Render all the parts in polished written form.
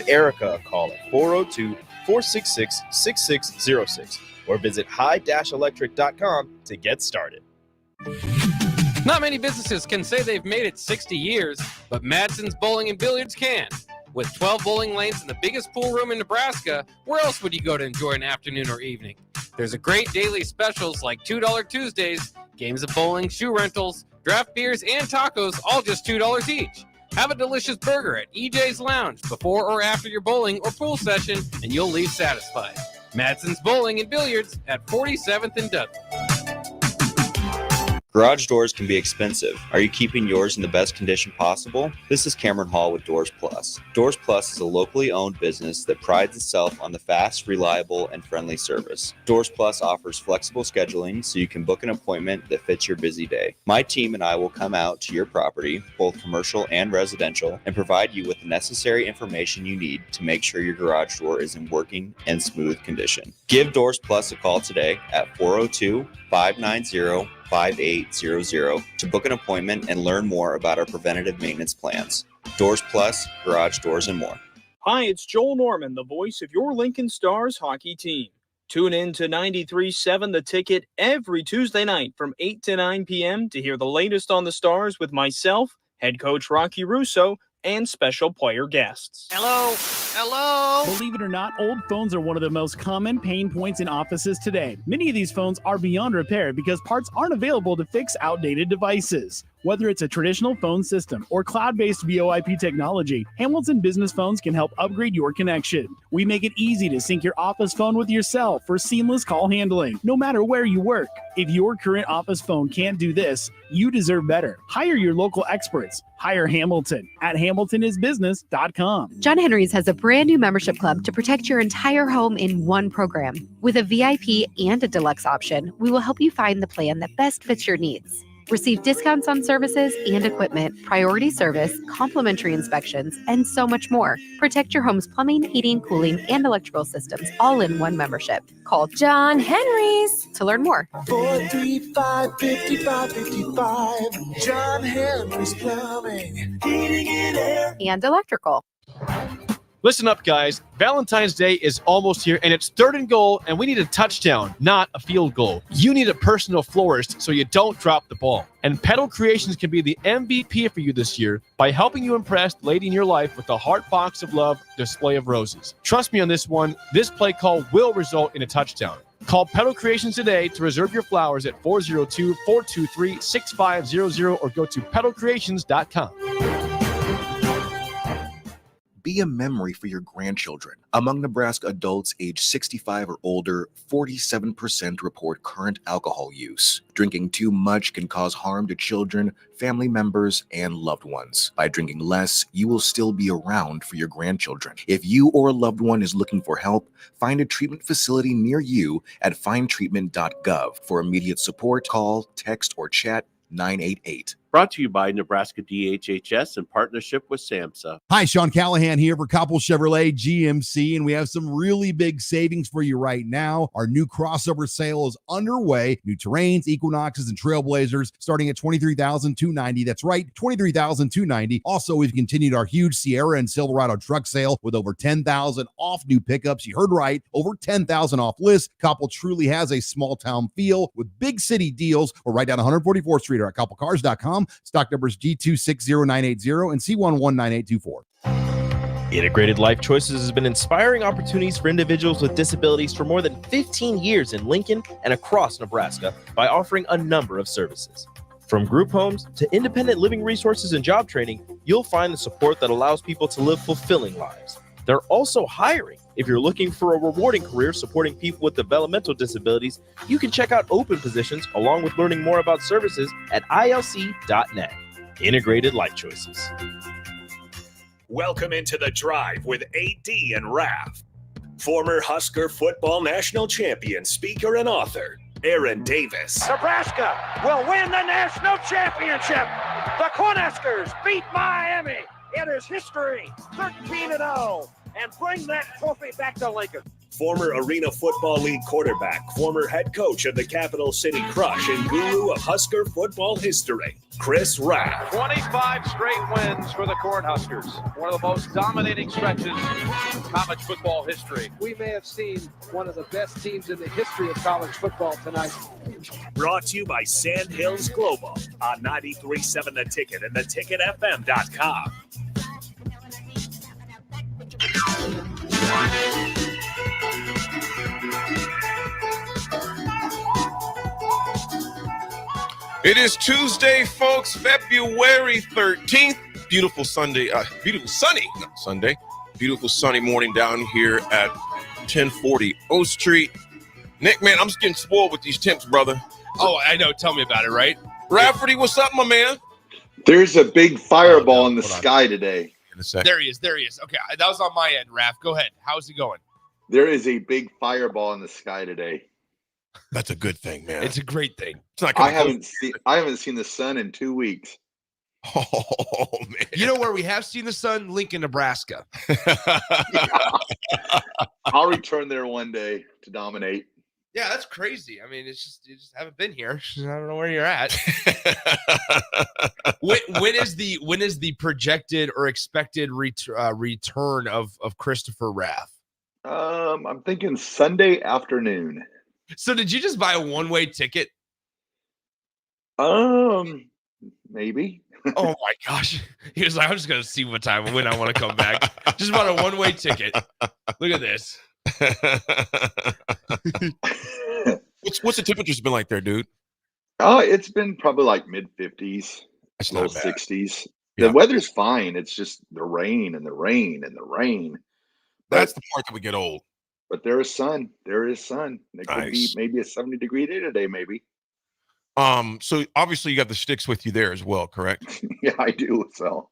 Erica a call at 402-466-6606 or visit high-electric.com to get started. Not many businesses can say they've made it 60 years, but Madsen's Bowling and Billiards can. With 12 bowling lanes and the biggest pool room in Nebraska, where else would you go to enjoy an afternoon or evening? There's a great daily specials like $2 Tuesdays, games of bowling, shoe rentals, draft beers, and tacos, all just $2 each. Have a delicious burger at EJ's Lounge before or after your bowling or pool session, and you'll leave satisfied. Madsen's Bowling and Billiards at 47th and Dudley. Garage doors can be expensive. Are you keeping yours in the best condition possible? This is Cameron Hall with Doors Plus. Doors Plus is a locally owned business that prides itself on the fast, reliable, and friendly service. Doors Plus offers flexible scheduling so you can book an appointment that fits your busy day. My team and I will come out to your property, both commercial and residential, and provide you with the necessary information you need to make sure your garage door is in working and smooth condition. Give Doors Plus a call today at 402-590-5800 to book an appointment and learn more about our preventative maintenance plans. Doors Plus, garage doors, and more. Hi, it's Joel Norman, the voice of your Lincoln Stars hockey team. Tune in to 93.7 The Ticket every Tuesday night from 8 to 9 p.m. to hear the latest on the Stars with myself, head coach Rocky Russo, and special player guests. Hello? Believe it or not, old phones are one of the most common pain points in offices today. Many of these phones are beyond repair because parts aren't available to fix outdated devices. Whether it's a traditional phone system or cloud-based VoIP technology, Hamilton Business Phones can help upgrade your connection. We make it easy to sync your office phone with yourself for seamless call handling, no matter where you work. If your current office phone can't do this, you deserve better. Hire your local experts. Hire Hamilton at hamiltonisbusiness.com. John Henry's has a brand new membership club to protect your entire home in one program. With a VIP and a deluxe option, we will help you find the plan that best fits your needs. Receive discounts on services and equipment, priority service, complimentary inspections, and so much more. Protect your home's plumbing, heating, cooling, and electrical systems all in one membership. Call John Henry's to learn more. 435-5555. John Henry's Plumbing, Heating and Air, and Electrical. Listen up, guys. Valentine's Day is almost here, and it's 3rd and goal, and we need a touchdown, not a field goal. You need a personal florist so you don't drop the ball. And Petal Creations can be the MVP for you this year by helping you impress the lady in your life with the Heart Box of Love display of roses. Trust me on this one. This play call will result in a touchdown. Call Petal Creations today to reserve your flowers at 402-423-6500 or go to petalcreations.com. Be a memory for your grandchildren. Among Nebraska adults age 65 or older, 47% report current alcohol use. Drinking too much can cause harm to children, family members, and loved ones. By drinking less, you will still be around for your grandchildren. If you or a loved one is looking for help, find a treatment facility near you at findtreatment.gov. For immediate support, call, text, or chat 988. Brought to you by Nebraska DHHS in partnership with SAMHSA. Hi, Sean Callahan here for Koppel Chevrolet GMC, and we have some really big savings for you right now. Our new crossover sale is underway. New Terrains, Equinoxes, and Trailblazers starting at $23,290. That's right, $23,290. Also, we've continued our huge Sierra and Silverado truck sale with over $10,000 off new pickups. You heard right, over $10,000 off list. Koppel truly has a small town feel with big city deals. We're right down 144th Street or at koppelcars.com. Stock numbers G260980 and C119824. Integrated Life Choices has been inspiring opportunities for individuals with disabilities for more than 15 years in Lincoln and across Nebraska by offering a number of services. From group homes to independent living resources and job training, you'll find the support that allows people to live fulfilling lives. They're also hiring. If you're looking for a rewarding career supporting people with developmental disabilities, you can check out open positions along with learning more about services at ilc.net. Integrated Life Choices. Welcome into The Drive with AD and Raff. Former Husker football national champion, speaker, and author, Aaron Davis. Nebraska will win the national championship. The Cornhuskers beat Miami. It is history, 13-0, and bring that trophy back to Lincoln. Former Arena Football League quarterback, former head coach of the Capital City Crush, and guru of Husker football history, Chris Raff. 25 straight wins for the Cornhuskers. One of the most dominating stretches in college football history. We may have seen one of the best teams in the history of college football tonight. Brought to you by Sand Hills Global on 93.7 The Ticket and theticketfm.com. It is Tuesday, folks, February 13th. Beautiful Sunday, beautiful sunny morning down here at 1040 O Street. Nick, man, I'm just getting spoiled with these temps, brother. Oh, I know. Tell me about it, right? Rafferty, what's up, my man? There's a big fireball in the sky today. There he is. Okay, that was on my end, Raff. Go ahead. How's it going? There is a big fireball in the sky today. That's a good thing, man. It's a great thing. It's not I haven't seen the sun in 2 weeks. Oh, man. You know where we have seen the sun? Lincoln, Nebraska. I'll return there one day to dominate. Yeah, that's crazy. I mean, it's just you just haven't been here. I don't know where you're at. when is the projected or expected return of Christopher Raff? I'm thinking Sunday afternoon. So did you just buy a one-way ticket? Maybe. Oh my gosh. He was like, I'm just gonna see when I want to come back. Just bought a one-way ticket. Look at this. What's the temperature's been like there, dude? Oh, it's been probably like mid-50s, low 60s. The weather's fine. It's just the rain and the rain and the rain. That's the part that would get old. But there is sun. There is sun. It could be maybe a 70-degree day today, maybe. So obviously you got the sticks with you there as well, correct? Yeah, I do. So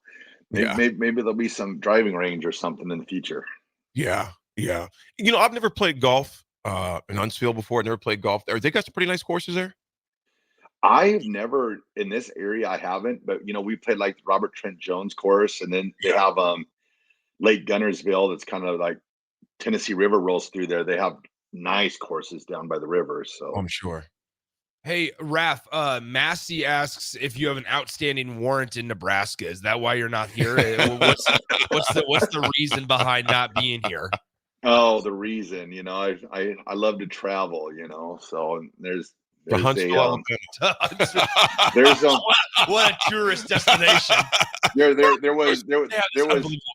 maybe there'll be some driving range or something in the future. Yeah. You know, I've never played golf in Huntsville before. I never played golf there. They got some pretty nice courses there. I've never in this area. I haven't, but you know, we played like Robert Trent Jones course, and then they have Lake Gunnersville. That's kind of like Tennessee River rolls through there. They have nice courses down by the river. So I'm sure. Hey, Raff, Massey asks if you have an outstanding warrant in Nebraska. Is that why you're not here? What's the reason behind not being here? Oh, the reason, you know, I love to travel, you know, so there's what a tourist destination. There was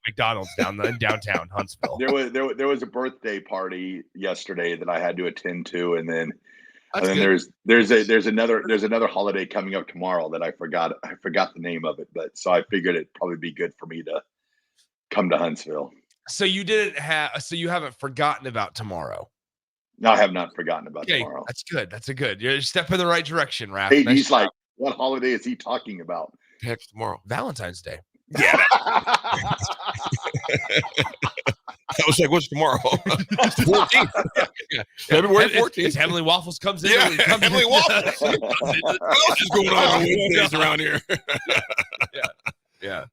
McDonald's in downtown Huntsville. There was a birthday party yesterday that I had to attend to, and then there's another holiday coming up tomorrow that I forgot the name of it, but so I figured it'd probably be good for me to come to Huntsville. So you haven't forgotten about tomorrow. No, I have not forgotten about tomorrow. That's good. That's good. You're a step in the right direction, Raff. Hey, he's like, what holiday is he talking about? Heck, tomorrow. Valentine's Day. Yeah. I was like, what's tomorrow? 14th. Yeah. February 14th. It's Heavenly Waffles comes in. Yeah, Heavenly Waffles. What else is going on Wednesdays around here? Yeah.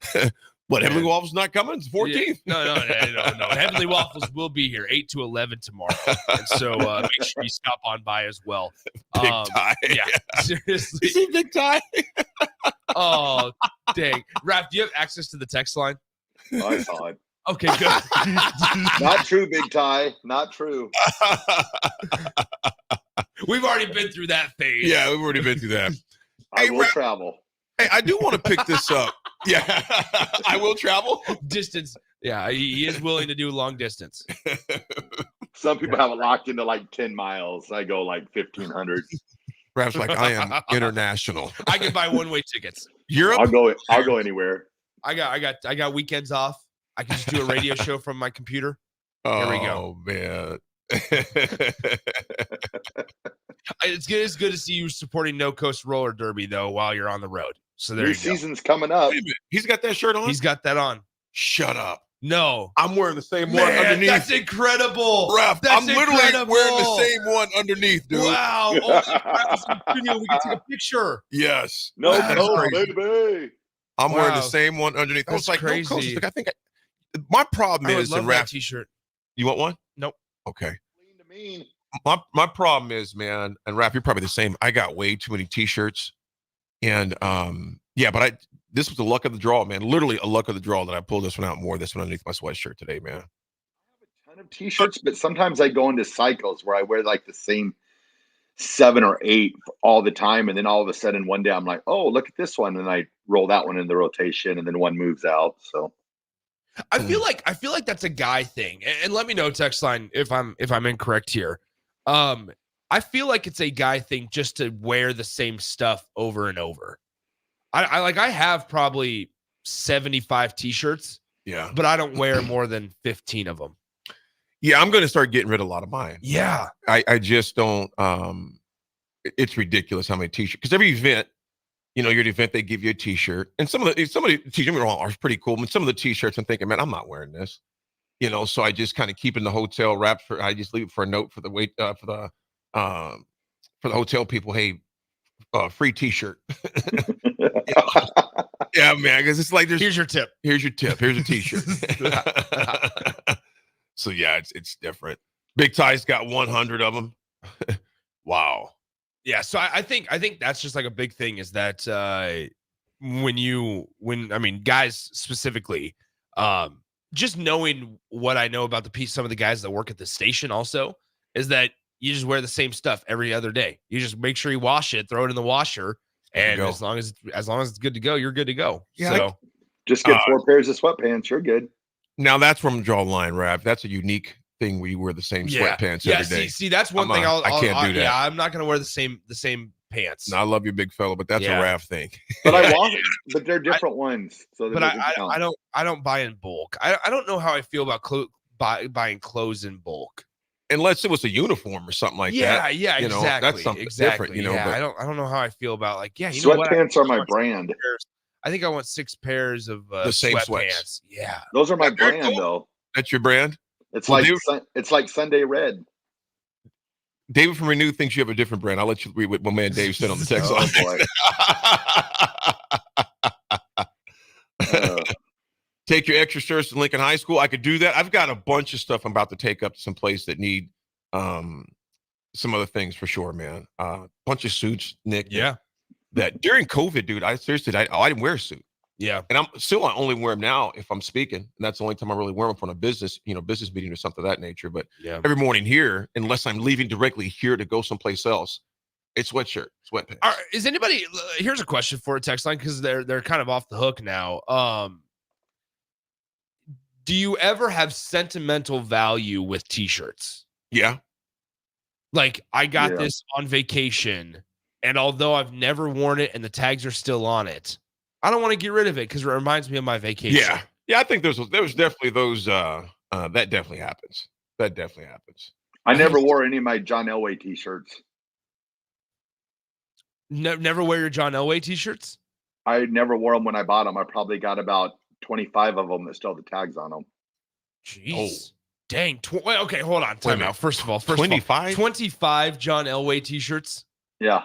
What, Heavenly Waffles not coming? It's 14th. No. Heavenly Waffles will be here 8 to 11 tomorrow. And so make sure you stop on by as well. Big tie. Yeah, seriously. You see Big Tie? Oh, dang. Raff, do you have access to the text line? Oh, I saw it. Okay, good. Not true, Big Tie. Not true. We've already been through that phase. Yeah, we've already been through that. I will travel. Hey, I do want to pick this up. Yeah, I will travel. Distance. Yeah, he is willing to do long distance. Some people have it locked into like 10 miles. I go like 1,500. Perhaps like I am international. I can buy one-way tickets. Europe? I'll go anywhere. I got weekends off. I can just do a radio show from my computer. There we go. Oh man. It's good to see you supporting No Coast Roller Derby though while you're on the road. So there New you go. season's coming up. Wait a minute. He's got that shirt on? He's got that on. Shut up. No. I'm wearing the same one underneath. That's incredible. Raff, I'm literally wearing the same one underneath, dude. Wow. Oh, studio. We can take a picture. Yes. No, Wow. baby. I'm wearing the same one underneath. I was That's like, crazy. No, Coast. I think my problem I would is love in that Raff. t-shirt. You want one? Nope. Okay. To me. My problem is, man, and Raff, you're probably the same. I got way too many T-shirts, and but this was the luck of the draw, man. Literally a luck of the draw that I pulled this one out more. This one underneath my sweatshirt today, man. Ton of T-shirts, but sometimes I go into cycles where I wear like the same 7 or 8 all the time, and then all of a sudden one day I'm like, oh, look at this one, and I roll that one in the rotation, and then one moves out. So I feel like that's a guy thing, and let me know, text line, if I'm incorrect here. I feel like it's a guy thing just to wear the same stuff over and over. I have probably 75 T-shirts, but I don't wear more than 15 of them. Yeah, I'm going to start getting rid of a lot of mine. Yeah. I just don't, it's ridiculous how many T-shirts, because every event, you're at an event, they give you a T-shirt, and some of the T-shirts are pretty cool, but some of the T-shirts I'm thinking, man, I'm not wearing this, so I just kind of keep in the hotel wrapped I just leave it for a note for the hotel people. Hey, free T-shirt. Yeah, man, because it's like here's your tip. Here's a T-shirt. So yeah, it's different. Big Ty's got 100 of them. Wow. Yeah, so I think that's just like a big thing is that when guys specifically, just knowing what I know about some of the guys that work at the station also is that you just wear the same stuff every other day. You just make sure you wash it, throw it in the washer, and as long as it's good to go, you're good to go. Yeah, so just get 4 pairs of sweatpants, you're good. Now that's where I'm drawing the line, Rav. That's a unique thing where you wear the same sweatpants every day. See, that's one thing I can't do that. Yeah, I'm not gonna wear the same pants. No, I love you, big fella, but that's a Rav thing. But I want, but they're different ones. So but I don't buy in bulk. I don't know how I feel about buying clothes in bulk. Unless it was a uniform or something like that. Yeah, exactly. That's something different, Yeah, but I don't know how I feel about sweatpants are my brand. I think I want 6 pairs of the same sweatpants. Sweats. Yeah, those are my brand though. That's your brand. It's like Sunday Red. David from Renew thinks you have a different brand. I'll let you read what my man Dave said on the text line. Take your extra shirts to Lincoln High School. I could do that. I've got a bunch of stuff I'm about to take up to some place that need some other things for sure, man. Bunch of suits, Nick. Yeah. That during COVID, dude, I didn't wear a suit. Yeah. And I only wear them now if I'm speaking. And that's the only time I really wear them on a business meeting or something of that nature. But every morning here, unless I'm leaving directly here to go someplace else, it's sweatshirt, sweatpants. Is anybody, here's a question for a text line, because they're kind of off the hook now. Do you ever have sentimental value with T-shirts? Yeah. Like, I got this on vacation, and although I've never worn it and the tags are still on it, I don't want to get rid of it because it reminds me of my vacation. Yeah. I think there's definitely those. That definitely happens. That definitely happens. I never wore any of my John Elway T-shirts. Never wear your John Elway T-shirts? I never wore them when I bought them. I probably got about 25 of them that still have the tags on them. Jeez. Dang. Okay, hold on. Time out. First of all, 25 John Elway T-shirts? Yeah.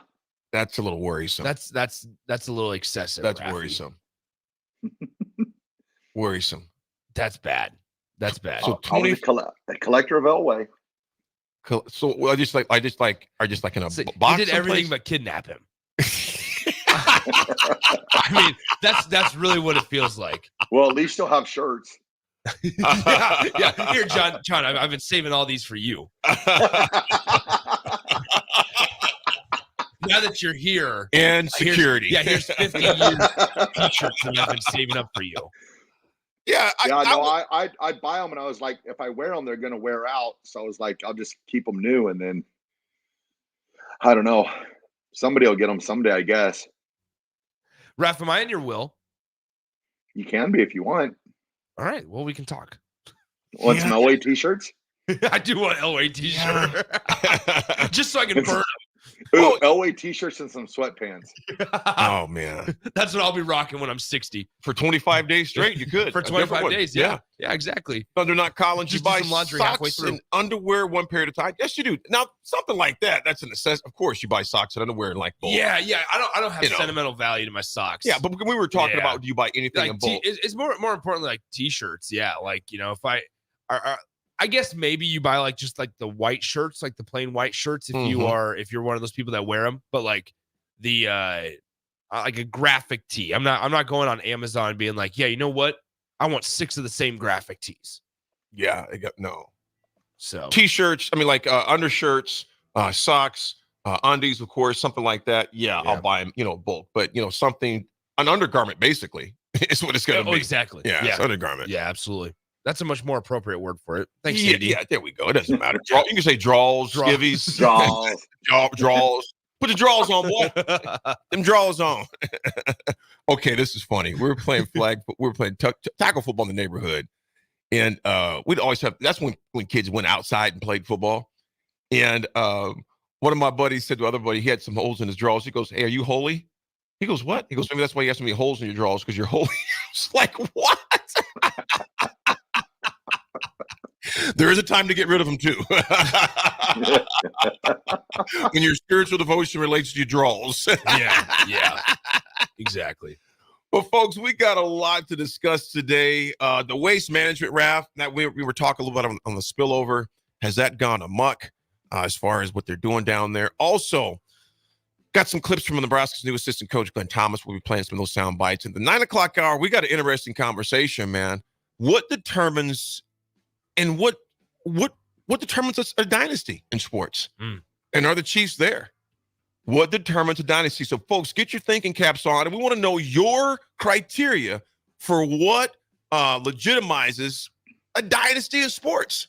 That's a little worrisome. That's a little excessive. That's Raffy. worrisome. Worrisome. That's bad. That's bad. So a collector of Elway. So I just like in a box. You did everything but kidnap him. I mean, that's really what it feels like. Well, at least you'll have shirts. Yeah. Here, John, I've been saving all these for you. Now that you're here, and security. Here's 50 years of T-shirts that I've been saving up for you. Yeah, I'd buy them, and I was like, if I wear them, they're going to wear out. So I was like, I'll just keep them new, and then I don't know. Somebody will get them someday, I guess. Raff, am I in your will? You can be if you want. All right. Well, we can talk. Want some Elway T-shirts? I do want Elway T-shirt. Just so I can burn them. Ooh, Elway T-shirts and some sweatpants. Oh, man. That's what I'll be rocking when I'm 60. For 25 days straight, you could. For 25 days, yeah. Yeah, exactly. Thunder Knot Collins, you buy some laundry halfway socks through. and underwear one period of time. Yes, you do. Now, something like that, that's a necessity. Of course, you buy socks and underwear in like bulk. Yeah. I don't have sentimental value to my socks. Yeah, but when we were talking about do you buy anything like in bulk? it's more importantly like T-shirts. Yeah, like, if I I guess maybe you buy like just like the white shirts, like the plain white shirts, if you're one of those people that wear them. But like the like a graphic tee, I'm not going on Amazon being like, yeah, you know what? I want 6 of the same graphic tees. Yeah, I got no. So T-shirts, I mean, like undershirts, socks, undies, of course, something like that. Yeah, I'll buy them, bulk. But something, an undergarment, basically, is what it's gonna be. Exactly. Yeah, it's undergarment. Yeah, absolutely. That's a much more appropriate word for it. Thanks, Yeah, Andy. yeah, there we go. It doesn't matter. You can say draws, skivvies, draws. Put the draws on, boy. Them draws on. Okay, this is funny. We were playing tackle football in the neighborhood, and we'd always have. That's when kids went outside and played football. And one of my buddies said to other buddy, he had some holes in his drawers. He goes, "Hey, are you holy?" He goes, "What?" He goes, "Maybe that's why you have so many holes in your drawers, because you're holy." I was like, "What?" There is a time to get rid of them too. When your spiritual devotion relates to your draws. Yeah, exactly. Well, folks, we got a lot to discuss today. The waste management, Raff, that we were talking a little bit on the spillover. Has that gone amok as far as what they're doing down there? Also, got some clips from Nebraska's new assistant coach, Glenn Thomas. We'll be playing some of those sound bites. In the 9 o'clock hour, we got an interesting conversation, man. What determines and what determines a dynasty in sports? And are the Chiefs there? What determines a dynasty? So, folks, get your thinking caps on, and we want to know your criteria for what legitimizes a dynasty in sports.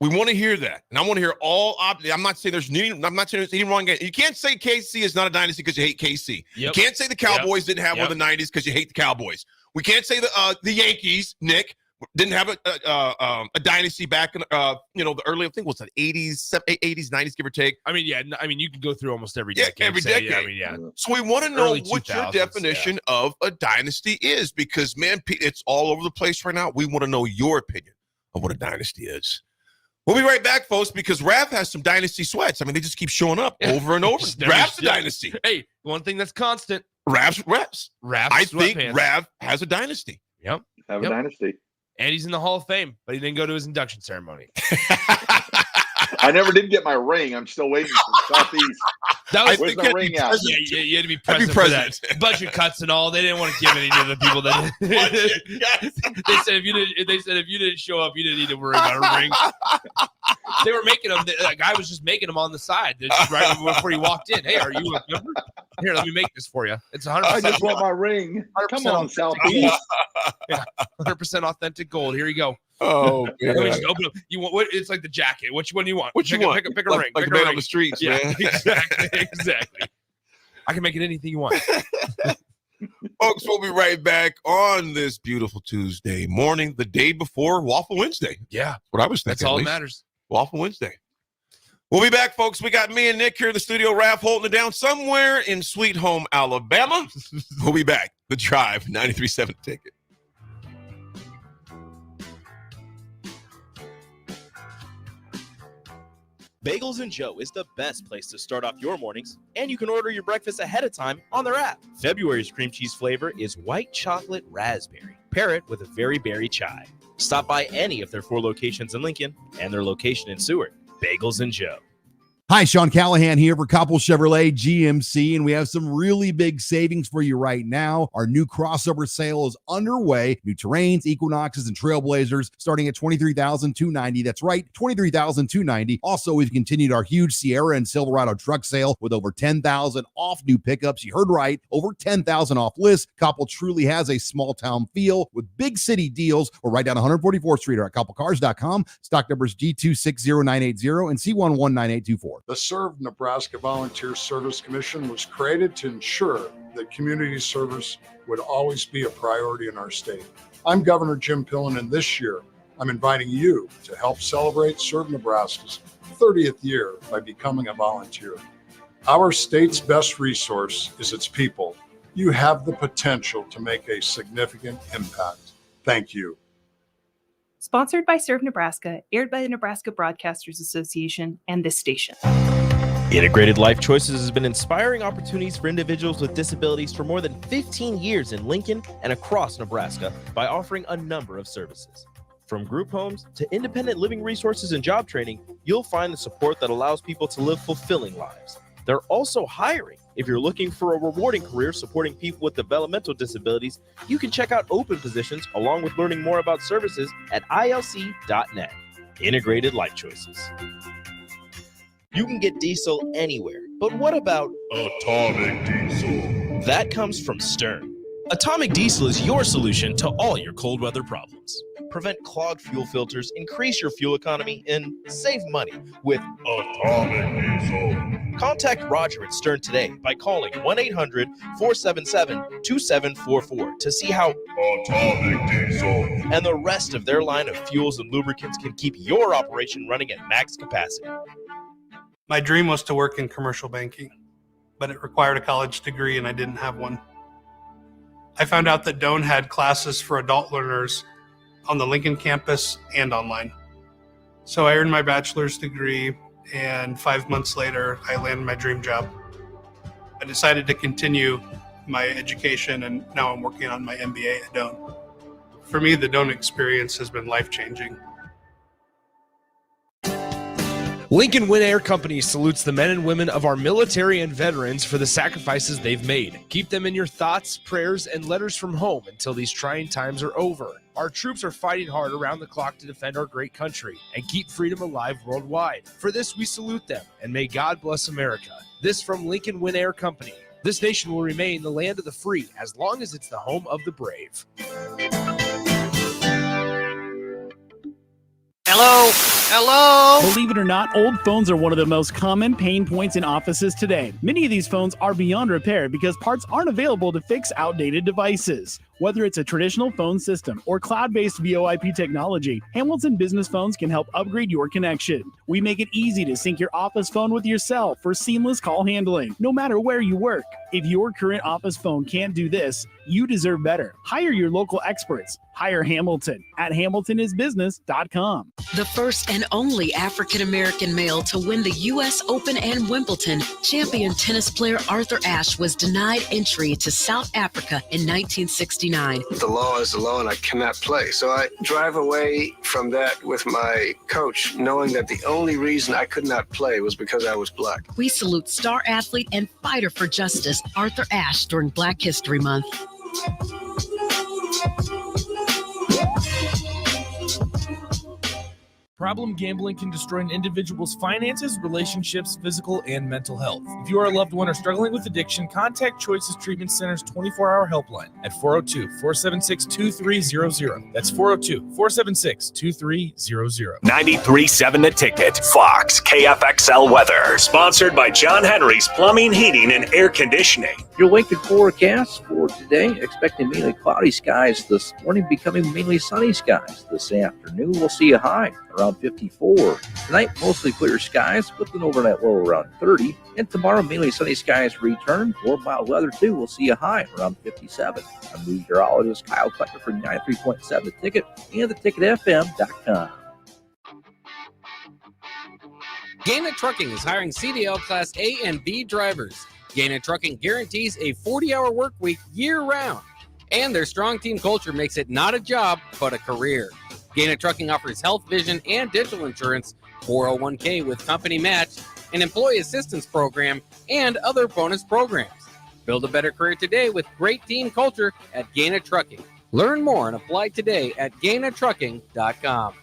We want to hear that, and I want to hear all. I'm not saying there's any wrong. You can't say KC is not a dynasty because you hate KC. Yep. You can't say the Cowboys didn't have one in the 90s because you hate the Cowboys. We can't say the Yankees, Nick, didn't have a dynasty back in the early, I think, what's that, 80s, 90s, give or take. I mean, you can go through almost every decade. Every decade. So we want to know what your definition of a dynasty is, because, man, it's all over the place right now. We want to know your opinion of what a dynasty is. We'll be right back, folks, because Raff has some dynasty sweats. I mean, they just keep showing up over and over. Raff's a dynasty. Hey, one thing that's constant. Raff's. I think sweatpants. Raff has a dynasty. Yep. Have a dynasty. And he's in the Hall of Fame, but he didn't go to his induction ceremony. I never did get my ring. I'm still waiting for Southeast. Where's the ring out? Yeah, you had to be present for that. Budget cuts and all. They didn't want to give any to the people that. They said if you didn't show up, you didn't need to worry about a ring. They were making them. The guy was just making them on the side right before he walked in. Hey, are you a member? Here, let me make this for you. It's 100%. I just want my ring. Come on, Southeast. 100% authentic gold. Here you go. Oh, let me just open up. You want what? It's like the jacket. Which one do you want? What you want? Pick a ring. Like pick a man ring. on the streets, yeah, man. Exactly. I can make it anything you want. Folks, we'll be right back on this beautiful Tuesday morning, the day before Waffle Wednesday. Yeah. That's what I was thinking. That's all that matters. Waffle Wednesday. We'll be back, folks. We got me and Nick here in the studio, Raff holding it down somewhere in Sweet Home, Alabama. We'll be back. The Drive, 93.7 Ticket. Bagels and Joe is the best place to start off your mornings, and you can order your breakfast ahead of time on their app. February's cream cheese flavor is white chocolate raspberry. Pair it with a very berry chai. Stop by any of their 4 locations in Lincoln and their location in Seward. Bagels and Joe. Hi, Sean Callahan here for Koppel Chevrolet GMC, and we have some really big savings for you right now. Our new crossover sale is underway. New Terrains, Equinoxes, and Trailblazers starting at $23,290. That's right, $23,290. Also, we've continued our huge Sierra and Silverado truck sale with over $10,000 off new pickups. You heard right, over $10,000 off list. Koppel truly has a small town feel with big city deals. We're right down 144th Street or at KoppelCars.com. Stock numbers G260980 and C119824. The Serve Nebraska Volunteer Service Commission was created to ensure that community service would always be a priority in our state. I'm Governor Jim Pillen, and this year I'm inviting you to help celebrate Serve Nebraska's 30th year by becoming a volunteer. Our state's best resource is its people. You have the potential to make a significant impact. Thank you. Sponsored by Serve Nebraska, aired by the Nebraska Broadcasters Association and this station. Integrated Life Choices has been inspiring opportunities for individuals with disabilities for more than 15 years in Lincoln and across Nebraska by offering a number of services. From group homes to independent living resources and job training, you'll find the support that allows people to live fulfilling lives. They're also hiring. If you're looking for a rewarding career supporting people with developmental disabilities, you can check out open positions along with learning more about services at ilc.net. Integrated Life Choices. You can get diesel anywhere, but what about Atomic Diesel? That comes from Stern. Atomic Diesel is your solution to all your cold weather problems. Prevent clogged fuel filters, increase your fuel economy, and save money with Atomic Diesel. Contact Roger at Stern today by calling 1-800-477-2744 to see how Atomic Diesel and the rest of their line of fuels and lubricants can keep your operation running at max capacity. My dream was to work in commercial banking, but it required a college degree and I didn't have one. I found out that Doane had classes for adult learners on the Lincoln campus and online. So I earned my bachelor's degree, and 5 months later, I landed my dream job. I decided to continue my education, and now I'm working on my MBA at Doane. For me, the Doane experience has been life-changing. Lincoln Win Air Company salutes the men and women of our military and veterans for the sacrifices they've made. Keep them in your thoughts, prayers, and letters from home until these trying times are over. Our troops are fighting hard around the clock to defend our great country and keep freedom alive worldwide. For this, we salute them, and may God bless America. This from Lincoln Win Air Company. This nation will remain the land of the free as long as it's the home of the brave. Hello? Hello? Believe it or not, old phones are one of the most common pain points in offices today. Many of these phones are beyond repair because parts aren't available to fix outdated devices. Whether it's a traditional phone system or cloud-based VoIP technology, Hamilton Business Phones can help upgrade your connection. We make it easy to sync your office phone with your cell for seamless call handling, no matter where you work. If your current office phone can't do this, you deserve better. Hire your local experts. Hire Hamilton at hamiltonisbusiness.com. The first and only African-American male to win the U.S. Open and Wimbledon, champion tennis player Arthur Ashe was denied entry to South Africa in 1969. The law is the law and I cannot play. So I drive away from that with my coach, knowing that the only reason I could not play was because I was black. We salute star athlete and fighter for justice, Arthur Ashe, during Black History Month. Problem gambling can destroy an individual's finances, relationships, physical, and mental health. If you or a loved one are struggling with addiction, contact Choices Treatment Center's 24-hour helpline at 402-476-2300. That's 402-476-2300. 93.7 The Ticket, Fox, KFXL weather. Sponsored by John Henry's Plumbing, Heating, and Air Conditioning. Your Lincoln forecast for today, expecting mainly cloudy skies this morning, becoming mainly sunny skies this afternoon. We'll see a high around 54. Tonight, mostly clear skies with an overnight low around 30. And tomorrow, mainly sunny skies return. For mild weather, too, we'll see a high around 57. I'm meteorologist Kyle Cutler for 93.7 The Ticket and theticketfm.com. Gaina Trucking is hiring CDL Class A and B drivers. Gaina Trucking guarantees a 40-hour work week year-round. And their strong team culture makes it not a job, but a career. Gaina Trucking offers health, vision, and dental insurance, 401k with company match, an employee assistance program, and other bonus programs. Build a better career today with great team culture at Gaina Trucking. Learn more and apply today at GainaTrucking.com.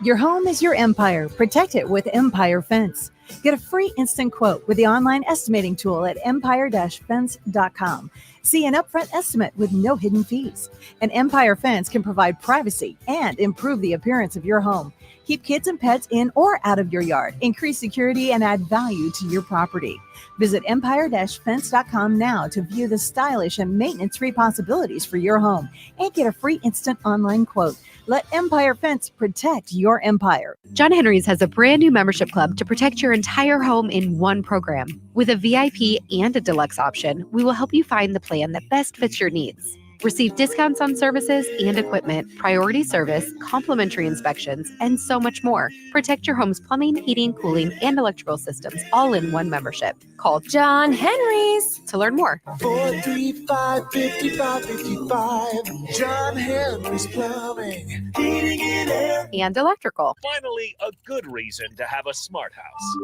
Your home is your empire. Protect it with Empire Fence. Get a free instant quote with the online estimating tool at empire-fence.com. See an upfront estimate with no hidden fees. An Empire Fence can provide privacy and improve the appearance of your home. Keep kids and pets in or out of your yard. Increase security and add value to your property. Visit empire-fence.com now to view the stylish and maintenance-free possibilities for your home and get a free instant online quote. Let Empire Fence protect your empire. John Henry's has a brand new membership club to protect your entire home in one program. With a VIP and a deluxe option, we will help you find the plan that best fits your needs. Receive discounts on services and equipment, priority service, complimentary inspections, and so much more. Protect your home's plumbing, heating, cooling, and electrical systems all in one membership. Call John Henry's to learn more. 435-5555. John Henry's Plumbing, Heating and Air. And electrical. Finally, a good reason to have a smart house.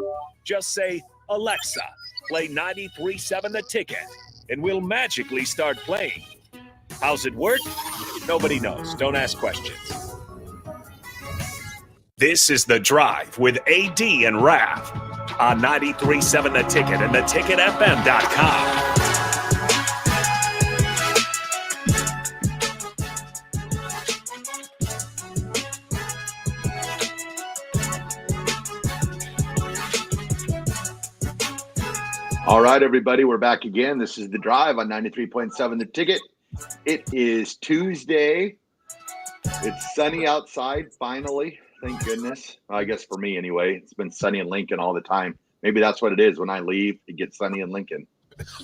Just say, Alexa, play 93.7 The Ticket, and we'll magically start playing. How's it work? Nobody knows. Don't ask questions. This is The Drive with AD and Raff on 93.7 The Ticket and theticketfm.com. All right, everybody, we're back again. This is The Drive on 93.7 The Ticket. It is Tuesday. It's sunny outside, finally. Thank goodness. I guess for me, anyway. It's been sunny in Lincoln all the time. Maybe that's what it is. When I leave, it gets sunny in Lincoln.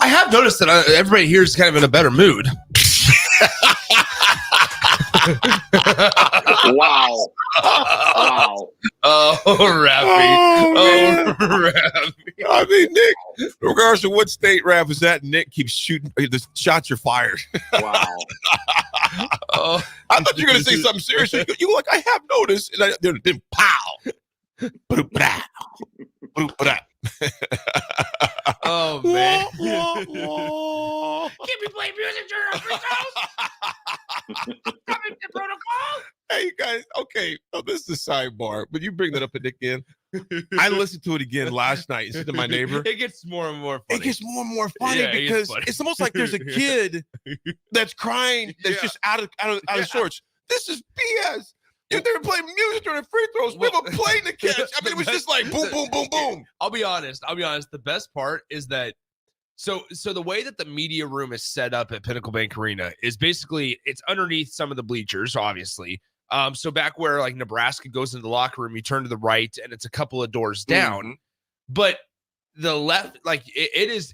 I have noticed that everybody here is kind of in a better mood. Wow. Wow. Oh, Raffy. Oh, Raffy. I mean, Nick, regardless of what state Raff is at, Nick keeps shooting. The shots are fired. Wow. I thought you were going to say something serious. You were like, I have noticed. And then pow. Oh, man. Can we play music during our free throws? Coming to protocol? Hey, guys. Okay. Oh, this is a sidebar, but you bring that up again. I listened to it again last night instead of my neighbor. It gets more and more funny. It gets more and more funny because it's almost like there's a kid that's crying that's just out of sorts. This is BS. If they were playing music during the free throws, we have a play to catch. I mean, it was just like boom, boom, boom, boom. I'll be honest. The best part is that so the way that the media room is set up at Pinnacle Bank Arena is basically it's underneath some of the bleachers, obviously. So back where like Nebraska goes into the locker room, you turn to the right and it's a couple of doors down. Mm-hmm. But the left, like it is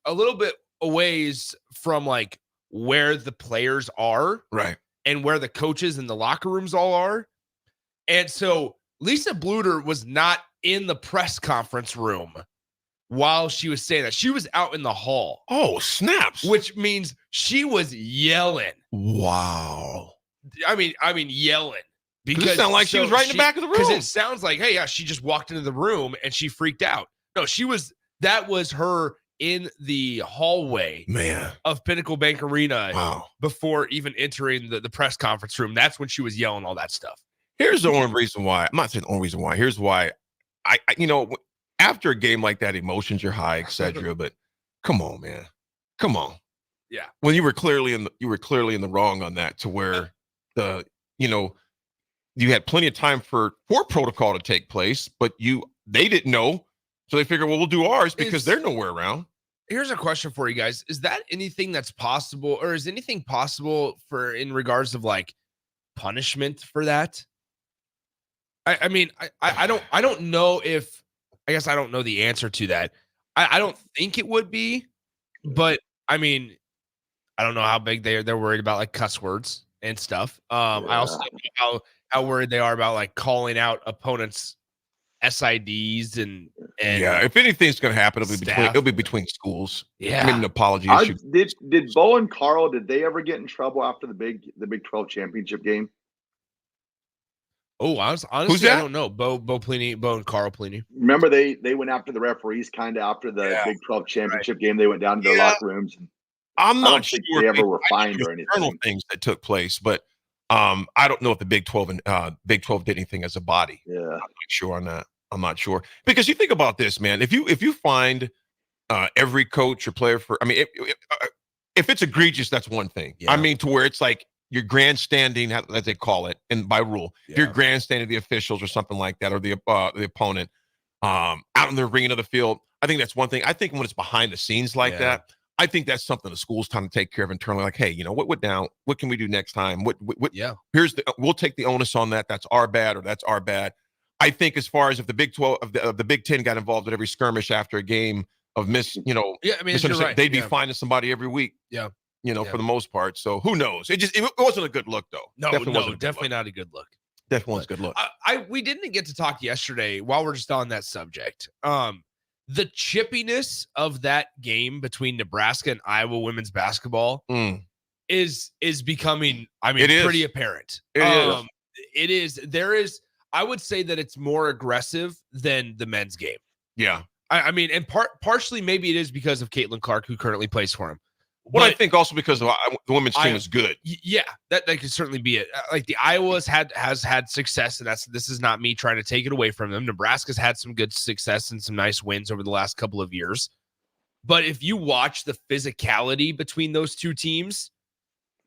a little bit a ways from like where the players are. Right. And where the coaches and the locker rooms all are. And so Lisa Bluter was not in the press conference room while she was saying that. She was out in the hall. Oh, snaps. Which means she was yelling. Wow. I mean yelling. Because it sounded like she was right in the back of the room. Because it sounds like, hey, yeah, she just walked into the room and she freaked out. No, that was her in the hallway of Pinnacle Bank Arena before even entering the press conference room. That's when she was yelling all that stuff. Here's the only reason why. I'm not saying the only reason why. Here's why. I after a game like that, emotions are high, etc. But come on, man. Come on. Yeah. When you were clearly in the wrong on that, to where you had plenty of time for protocol to take place, but they didn't know. So they figure, well, we'll do ours because they're nowhere around. Here's a question for you guys. Is that anything that's possible, or is anything possible for in regards of like punishment for that? I mean, I don't know if, I guess I don't know the answer to that. I don't think it would be, but I mean, I don't know how big they're worried about like cuss words and stuff. I also don't know how worried they are about like calling out opponents' SIDs and yeah, if anything's going to happen, it'll be between schools. Yeah, I mean, an apology issue. Did Bo and Carl, did they ever get in trouble after the Big 12 championship game? Oh, honestly, I don't know. Bo and Carl Pliny. Remember they went after the referees kind of after the Big 12 championship game. They went down to their locker rooms. And I'm not sure they ever were fined or anything. Things that took place, but I don't know if the Big 12 did anything as a body. Yeah, I'm not sure on that. I'm not sure, because you think about this, man. If you find every coach or player for, I mean, if it's egregious, that's one thing. Yeah. I mean, to where it's like you're grandstanding, as they call it, and by rule, if you're grandstanding the officials or something like that, or the opponent out in the arena of the field, I think that's one thing. I think when it's behind the scenes like that, I think that's something the school's trying to take care of internally. Like, hey, what can we do next time? We'll take the onus on that. That's our bad, or that's our bad. I think as far as if the Big 12 of the Big 10 got involved at every skirmish after a game of right. they'd be finding somebody every week. Yeah. for the most part. So who knows? It wasn't a good look, though. Definitely not a good look. Definitely was a good look. We didn't get to talk yesterday while we're just on that subject. The chippiness of that game between Nebraska and Iowa women's basketball is becoming, pretty apparent. It is. I would say that it's more aggressive than the men's game. Yeah. And partially maybe it is because of Caitlin Clark, who currently plays for him. I think also because the women's team is good. Yeah, that could certainly be it. Like the Iowa's has had success, and this is not me trying to take it away from them. Nebraska's had some good success and some nice wins over the last couple of years. But if you watch the physicality between those two teams,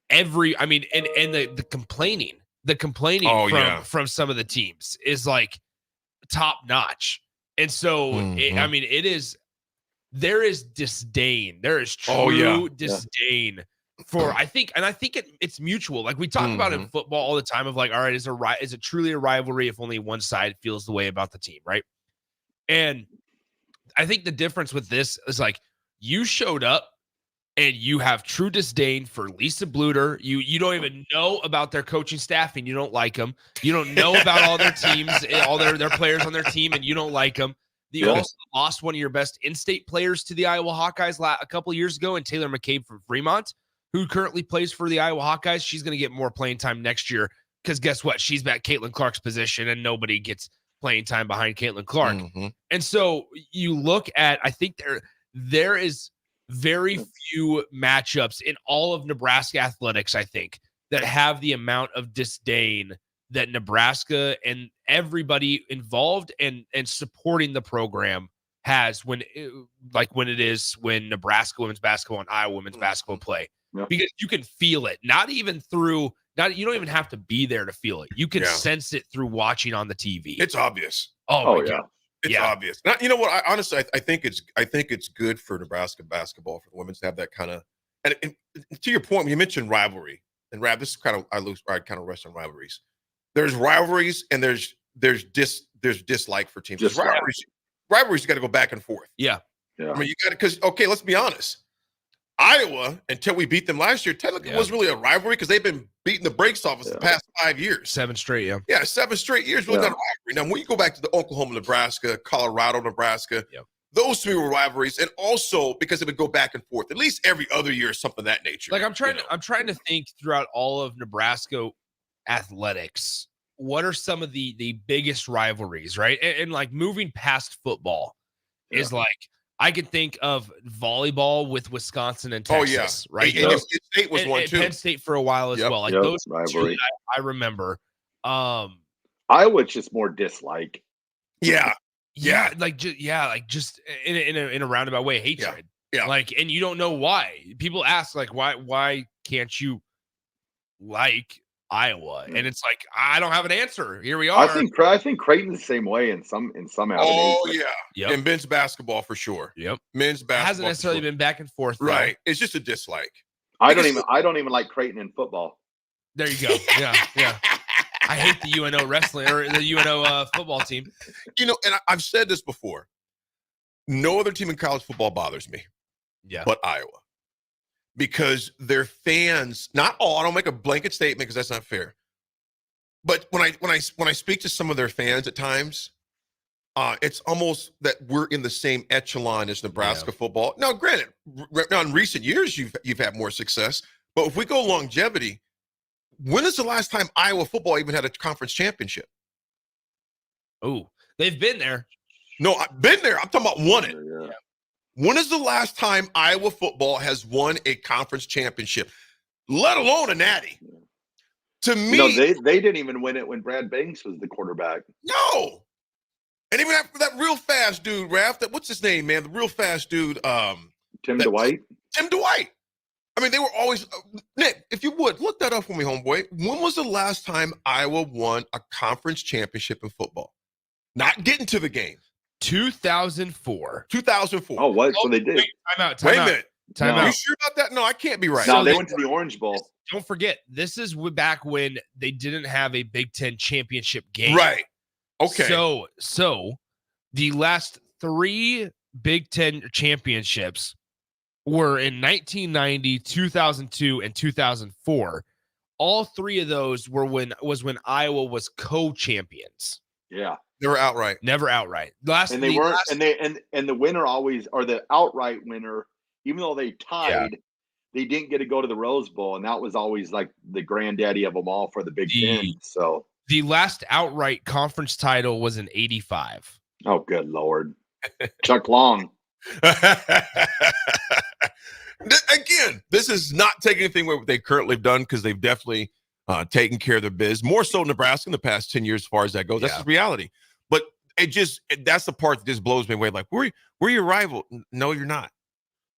and the complaining from some of the teams is like top notch. And so there is disdain. There is true disdain for I think it's mutual. Like we talk about in football all the time of like, all right, is it truly a rivalry if only one side feels the way about the team, right? And I think the difference with this is like you showed up and you have true disdain for Lisa Bluter. You don't even know about their coaching staff and you don't like them. You don't know about all their teams, all their players on their team, and you don't like them. You also lost one of your best in-state players to the Iowa Hawkeyes a couple of years ago, and Taylor McCabe from Fremont, who currently plays for the Iowa Hawkeyes. She's going to get more playing time next year because guess what? She's back Caitlin Clark's position, and nobody gets playing time behind Caitlin Clark. And so you look at, I think there is very few matchups in all of Nebraska athletics, I think, that have the amount of disdain that Nebraska and everybody involved and supporting the program has when Nebraska women's basketball and Iowa women's basketball play. Because you can feel it, you don't even have to be there to feel it. You can sense it through watching on the TV. It's obvious. It's obvious. Now, you know what? I think it's good for Nebraska basketball for the women to have that kind of. And to your point, when you mentioned rivalry, and Raff, this is kind of I kind of rest on rivalries. There's rivalries and there's dislike for teams. Rivalries got to go back and forth. Yeah. I mean, you got to because let's be honest. Iowa, until we beat them last year, technically wasn't really a rivalry because they've been beating the brakes off us the past 5 years. 7 straight, Yeah, 7 straight years. Really not a rivalry. Now, when you go back to the Oklahoma, Nebraska, Colorado, Nebraska, those 3 were rivalries, and also because it would go back and forth at least every other year, or something of that nature. Like I'm trying to think throughout all of Nebraska athletics, what are some of the biggest rivalries, right? And like moving past football is like I could think of volleyball with Wisconsin and Texas, right? And State was one too. Penn State for a while as well. Like those rivalry I remember. Iowa's just more dislike. Just in a roundabout way, hatred. Like, and you don't know why. People ask like, why can't you like Iowa? And it's like, I don't have an answer. Here we are. I think Creighton's the same way in some avenues. Oh yeah. And men's basketball for sure. Men's basketball hasn't necessarily been back and forth. Right. It's just a dislike. I don't even like Creighton in football. There you go. Yeah. I hate the UNO wrestling or the UNO football team. And I've said this before. No other team in college football bothers me. But Iowa. Because their fans, not all, I don't make a blanket statement because that's not fair. But when I speak to some of their fans at times, it's almost that we're in the same echelon as Nebraska football. Now, granted, in recent years you've had more success, but if we go longevity, when is the last time Iowa football even had a conference championship? Oh, they've been there. No, I've been there. I'm talking about won it. When is the last time Iowa football has won a conference championship, let alone a natty? To me, they didn't even win it when Brad Banks was the quarterback. No, and even after that real fast dude, Raff. What's his name, man? The real fast dude, Tim Dwight. Tim Dwight. I mean, they were always Nick. If you would look that up for me, homeboy. When was the last time Iowa won a conference championship in football? Not getting to the game. 2004. 2004. Oh, what? So they did. Wait a minute. Time out. You sure about that? No, I can't be right. No, they went to the Orange Bowl. Don't forget, this is back when they didn't have a Big Ten championship game. Right. Okay. So the last 3 Big Ten championships were in 1990, 2002, and 2004. All three of those were when Iowa was co-champions. Yeah. Never outright. Never outright. And the winner always, or the outright winner, even though they tied, they didn't get to go to the Rose Bowl, and that was always like the granddaddy of them all for the Big Ten. So the last outright conference title was in 85. Oh, good Lord. Chuck Long. Again, this is not taking anything away what they currently have done, because they've definitely taken care of their biz. More so Nebraska in the past 10 years as far as that goes. That's the reality. But that's the part that just blows me away. Like, we're your rival. No, you're not.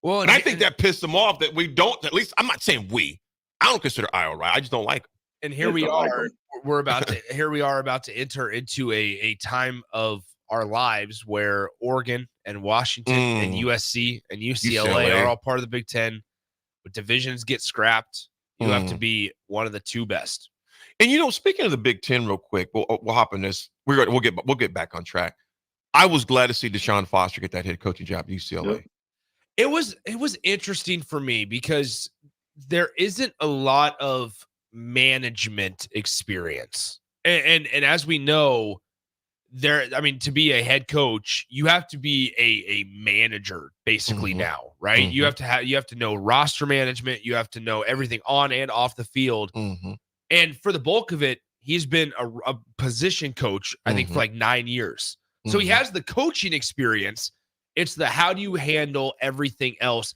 Well, and I think that pissed them off that we don't, at least I'm not saying I don't consider Iowa right. I just don't like them. And here we are. We're about to enter into a time of our lives where Oregon and Washington and USC and UCLA are all part of the Big Ten. But divisions get scrapped. You have to be one of the two best. And speaking of the Big Ten, real quick, we'll hop in this. We'll get back on track. I was glad to see Deshaun Foster get that head coaching job at UCLA. It was interesting for me because there isn't a lot of management experience, and as we know, to be a head coach, you have to be a manager basically now, right? You have to know roster management, you have to know everything on and off the field, and for the bulk of it, he's been a position coach, I think, for like 9 years. So he has the coaching experience. It's the how do you handle everything else,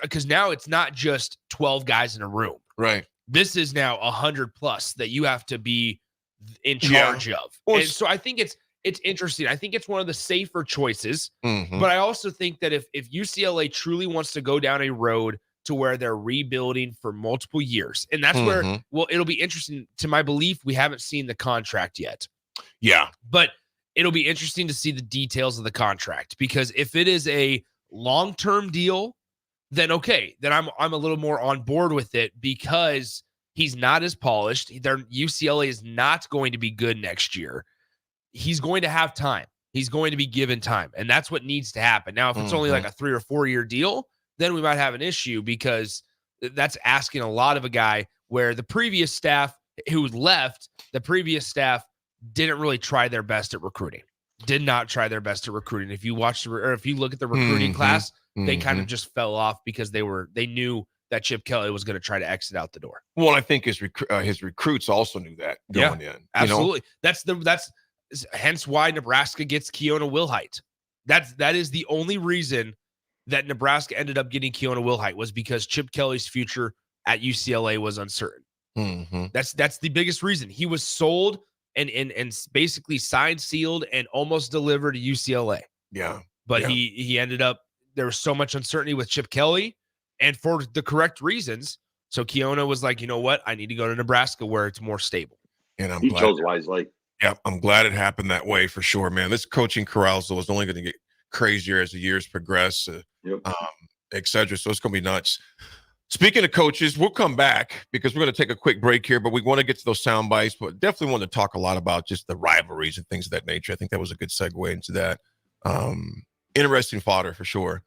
because now it's not just 12 guys in a room. Right. This is now 100 plus that you have to be in charge of. And so I think it's interesting. I think it's one of the safer choices. But I also think that if UCLA truly wants to go down a road to where they're rebuilding for multiple years, and that's where, it'll be interesting. To my belief, we haven't seen the contract yet. Yeah. But it'll be interesting to see the details of the contract, because if it is a long-term deal, then okay, then I'm a little more on board with it, because he's not as polished. UCLA is not going to be good next year. He's going to have time. He's going to be given time, and that's what needs to happen. Now, if it's only like a 3 or 4 year deal, then we might have an issue, because that's asking a lot of a guy where the previous staff who left, the previous staff didn't really try their best at recruiting. Did not try their best at recruiting. If you watch or if you look at the recruiting class, they kind of just fell off because they knew that Chip Kelly was going to try to exit out the door. Well, I think his recruits also knew that going in. Absolutely. That's hence why Nebraska gets Keona Wilhite. That is the only reason that Nebraska ended up getting Keona Wilhite, was because Chip Kelly's future at UCLA was uncertain. That's the biggest reason. He was sold and basically signed, sealed, and almost delivered to UCLA. Yeah. But he ended up, there was so much uncertainty with Chip Kelly, and for the correct reasons. So Keona was like, you know what? I need to go to Nebraska where it's more stable. And he chose wisely. Yeah, I'm glad it happened that way for sure, man. This coaching carousal is only going to get crazier as the years progress, et cetera. So it's going to be nuts. Speaking of coaches, we'll come back because we're going to take a quick break here, but we want to get to those sound bites, but definitely want to talk a lot about just the rivalries and things of that nature. I think that was a good segue into that. Interesting fodder for sure.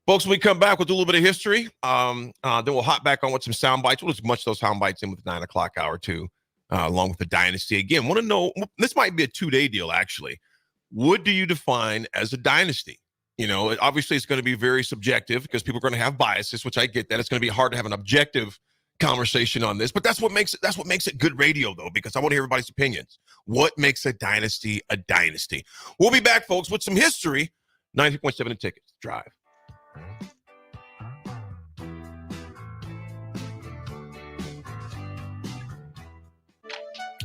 Folks, when we come back, we'll do a little bit of history. Then we'll hop back on with some sound bites. We'll just munch those sound bites in with the 9 o'clock hour too, along with the dynasty. Again, want to know, this might be a 2-day deal actually. What do you define as a dynasty? Obviously it's going to be very subjective because people are going to have biases, which I get that. It's going to be hard to have an objective conversation on this, but that's what makes it good radio though, because I want to hear everybody's opinions. What makes a dynasty a dynasty? We'll be back, folks, with some history. 90.7 The Ticket. Drive.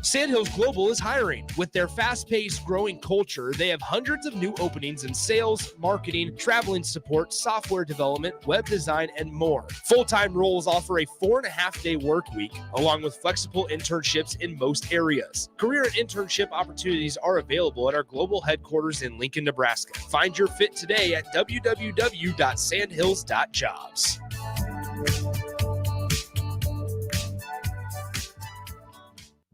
Sandhills Global is hiring. With their fast-paced, growing culture, they have hundreds of new openings in sales, marketing, traveling support, software development, web design, and more. Full-time roles offer a 4.5-day work week, along with flexible internships in most areas. Career and internship opportunities are available at our global headquarters in Lincoln, Nebraska. Find your fit today at www.sandhills.jobs.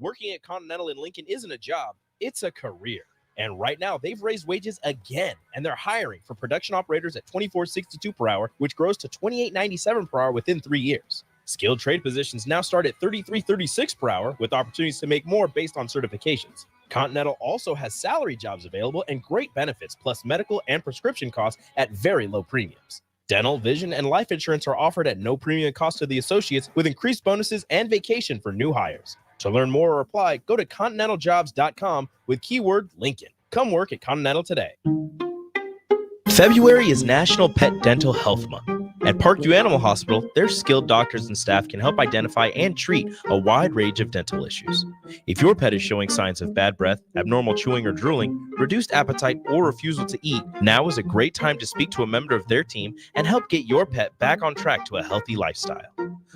Working at Continental in Lincoln isn't a job, it's a career. And right now, they've raised wages again, and they're hiring for production operators at $24.62 per hour, which grows to $28.97 per hour within 3 years. Skilled trade positions now start at $33.36 per hour, with opportunities to make more based on certifications. Continental also has salary jobs available and great benefits, plus medical and prescription costs at very low premiums. Dental, vision, and life insurance are offered at no premium cost to the associates, with increased bonuses and vacation for new hires. To learn more or apply, go to continentaljobs.com with keyword Lincoln. Come work at Continental today. February is National Pet Dental Health Month. At Parkview Animal Hospital, their skilled doctors and staff can help identify and treat a wide range of dental issues. If your pet is showing signs of bad breath, abnormal chewing or drooling, reduced appetite, or refusal to eat, now is a great time to speak to a member of their team and help get your pet back on track to a healthy lifestyle.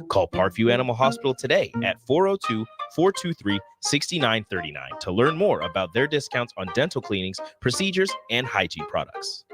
Call Parkview Animal Hospital today at 402-423-6939 to learn more about their discounts on dental cleanings, procedures, and hygiene products.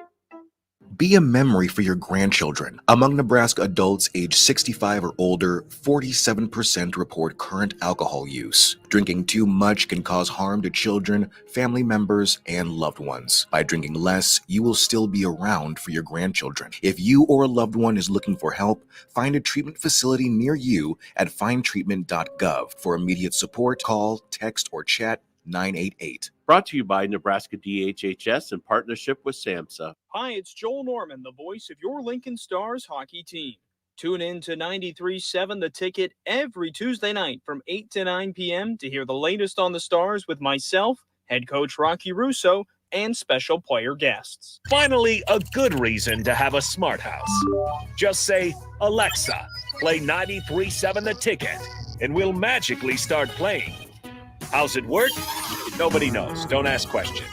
Be a memory for your grandchildren. Among Nebraska adults age 65 or older, 47% report current alcohol use. Drinking too much can cause harm to children, family members, and loved ones. By drinking less, you will still be around for your grandchildren. If you or a loved one is looking for help, find a treatment facility near you at findtreatment.gov. For immediate support, call, text, or chat 988. Brought to you by Nebraska DHHS in partnership with SAMHSA. Hi, it's Joel Norman, the voice of your Lincoln Stars hockey team. Tune in to 93.7 The Ticket every Tuesday night from 8 to 9 p.m. to hear the latest on the Stars with myself, head coach Rocky Russo, and special player guests. Finally, a good reason to have a smart house. Just say, Alexa, play 93.7 The Ticket, and we'll magically start playing. How's it work? Nobody knows. Don't ask questions.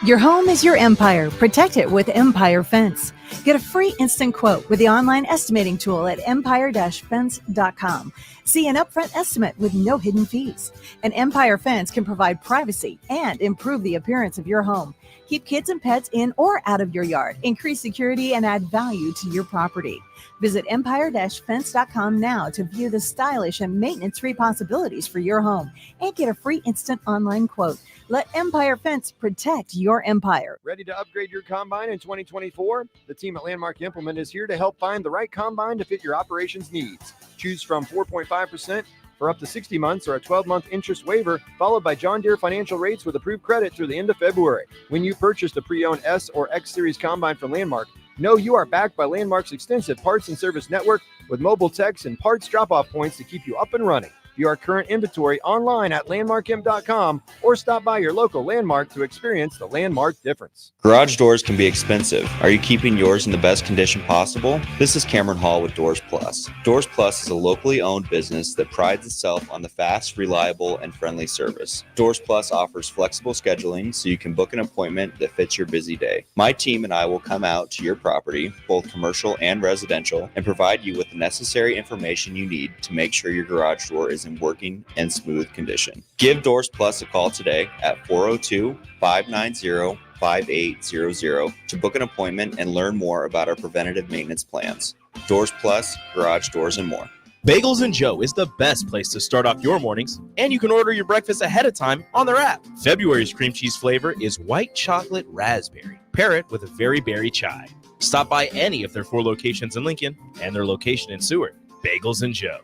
Your home is your empire. Protect it with Empire Fence. Get a free instant quote with the online estimating tool at empire-fence.com. See an upfront estimate with no hidden fees. An Empire Fence can provide privacy and improve the appearance of your home. Keep kids and pets in or out of your yard. Increase security and add value to your property. Visit empire-fence.com now to view the stylish and maintenance-free possibilities for your home and get a free instant online quote. Let Empire Fence protect your empire. Ready to upgrade your combine in 2024? The team at Landmark Implement is here to help find the right combine to fit your operations needs. Choose from 4.5% for up to 60 months or a 12-month interest waiver, followed by John Deere financial rates with approved credit through the end of February. When you purchase a pre-owned S or X Series combine from Landmark, know you are backed by Landmark's extensive parts and service network with mobile techs and parts drop-off points to keep you up and running. View our current inventory online at landmarkimp.com or stop by your local Landmark to experience the Landmark difference. Garage doors can be expensive. Are you keeping yours in the best condition possible? This is Cameron Hall with Doors Plus. Doors Plus is a locally owned business that prides itself on the fast, reliable, and friendly service. Doors Plus offers flexible scheduling so you can book an appointment that fits your busy day. My team and I will come out to your property, both commercial and residential, and provide you with the necessary information you need to make sure your garage door is in working and smooth condition. Give Doors Plus a call today at 402-590-5800 to book an appointment and learn more about our preventative maintenance plans. Doors Plus, garage doors, and more. Bagels and Joe is the best place to start off your mornings, and you can order your breakfast ahead of time on their app. February's cream cheese flavor is white chocolate raspberry. Pair it with a very berry chai. Stop by any of their 4 locations in Lincoln and their location in Seward. Bagels and Joe.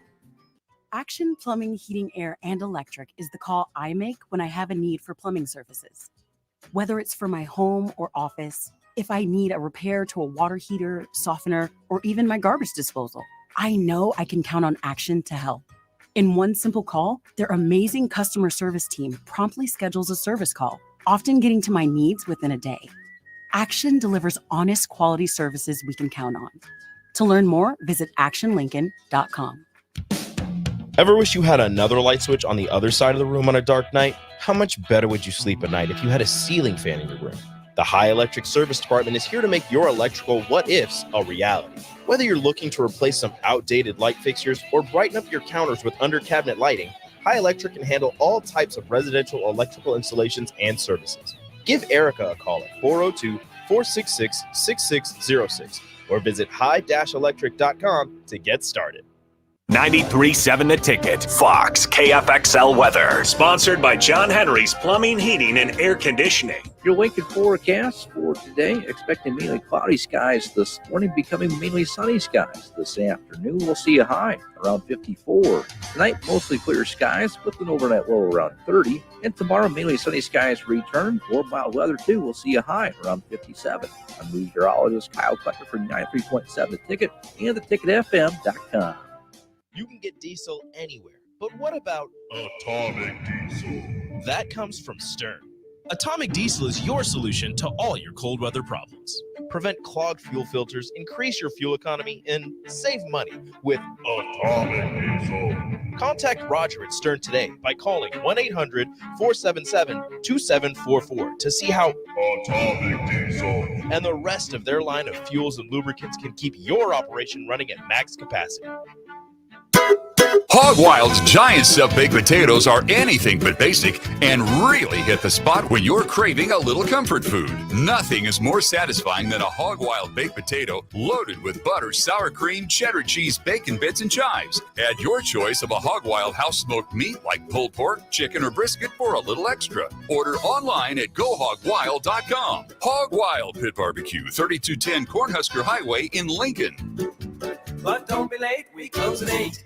Action Plumbing, Heating, Air, and Electric is the call I make when I have a need for plumbing services. Whether it's for my home or office, if I need a repair to a water heater, softener, or even my garbage disposal, I know I can count on Action to help. In one simple call, their amazing customer service team promptly schedules a service call, often getting to my needs within a day. Action delivers honest quality services we can count on. To learn more, visit actionlincoln.com. Ever wish you had another light switch on the other side of the room on a dark night? How much better would you sleep at night if you had a ceiling fan in your room? The High Electric Service Department is here to make your electrical what-ifs a reality. Whether you're looking to replace some outdated light fixtures or brighten up your counters with under-cabinet lighting, High Electric can handle all types of residential electrical installations and services. Give Erica a call at 402-466-6606 or visit high-electric.com to get started. 93.7 The Ticket. Fox KFXL weather. Sponsored by John Henry's Plumbing, Heating, and Air Conditioning. Your Lincoln forecast for today, expecting mainly cloudy skies this morning, becoming mainly sunny skies. This afternoon, we'll see a high around 54. Tonight, mostly clear skies with an overnight low around 30. And tomorrow, mainly sunny skies return. For mild weather, too, we'll see a high around 57. I'm meteorologist Kyle Clucker for 93.7 The Ticket and theticketfm.com. You can get diesel anywhere, but what about atomic diesel? That comes from Stern. Atomic Diesel is your solution to all your cold weather problems. Prevent clogged fuel filters, increase your fuel economy, and save money with Atomic Diesel. Contact Roger at Stern today by calling 1-800-477-2744 to see how Atomic Diesel and the rest of their line of fuels and lubricants can keep your operation running at max capacity. Hog Wild's giant stuffed baked potatoes are anything but basic and really hit the spot when you're craving a little comfort food. Nothing is more satisfying than a Hog Wild baked potato loaded with butter, sour cream, cheddar cheese, bacon bits, and chives. Add your choice of a Hog Wild house-smoked meat like pulled pork, chicken, or brisket for a little extra. Order online at GoHogWild.com. Hog Wild Pit Barbecue, 3210 Cornhusker Highway in Lincoln. But don't be late, we close at 8.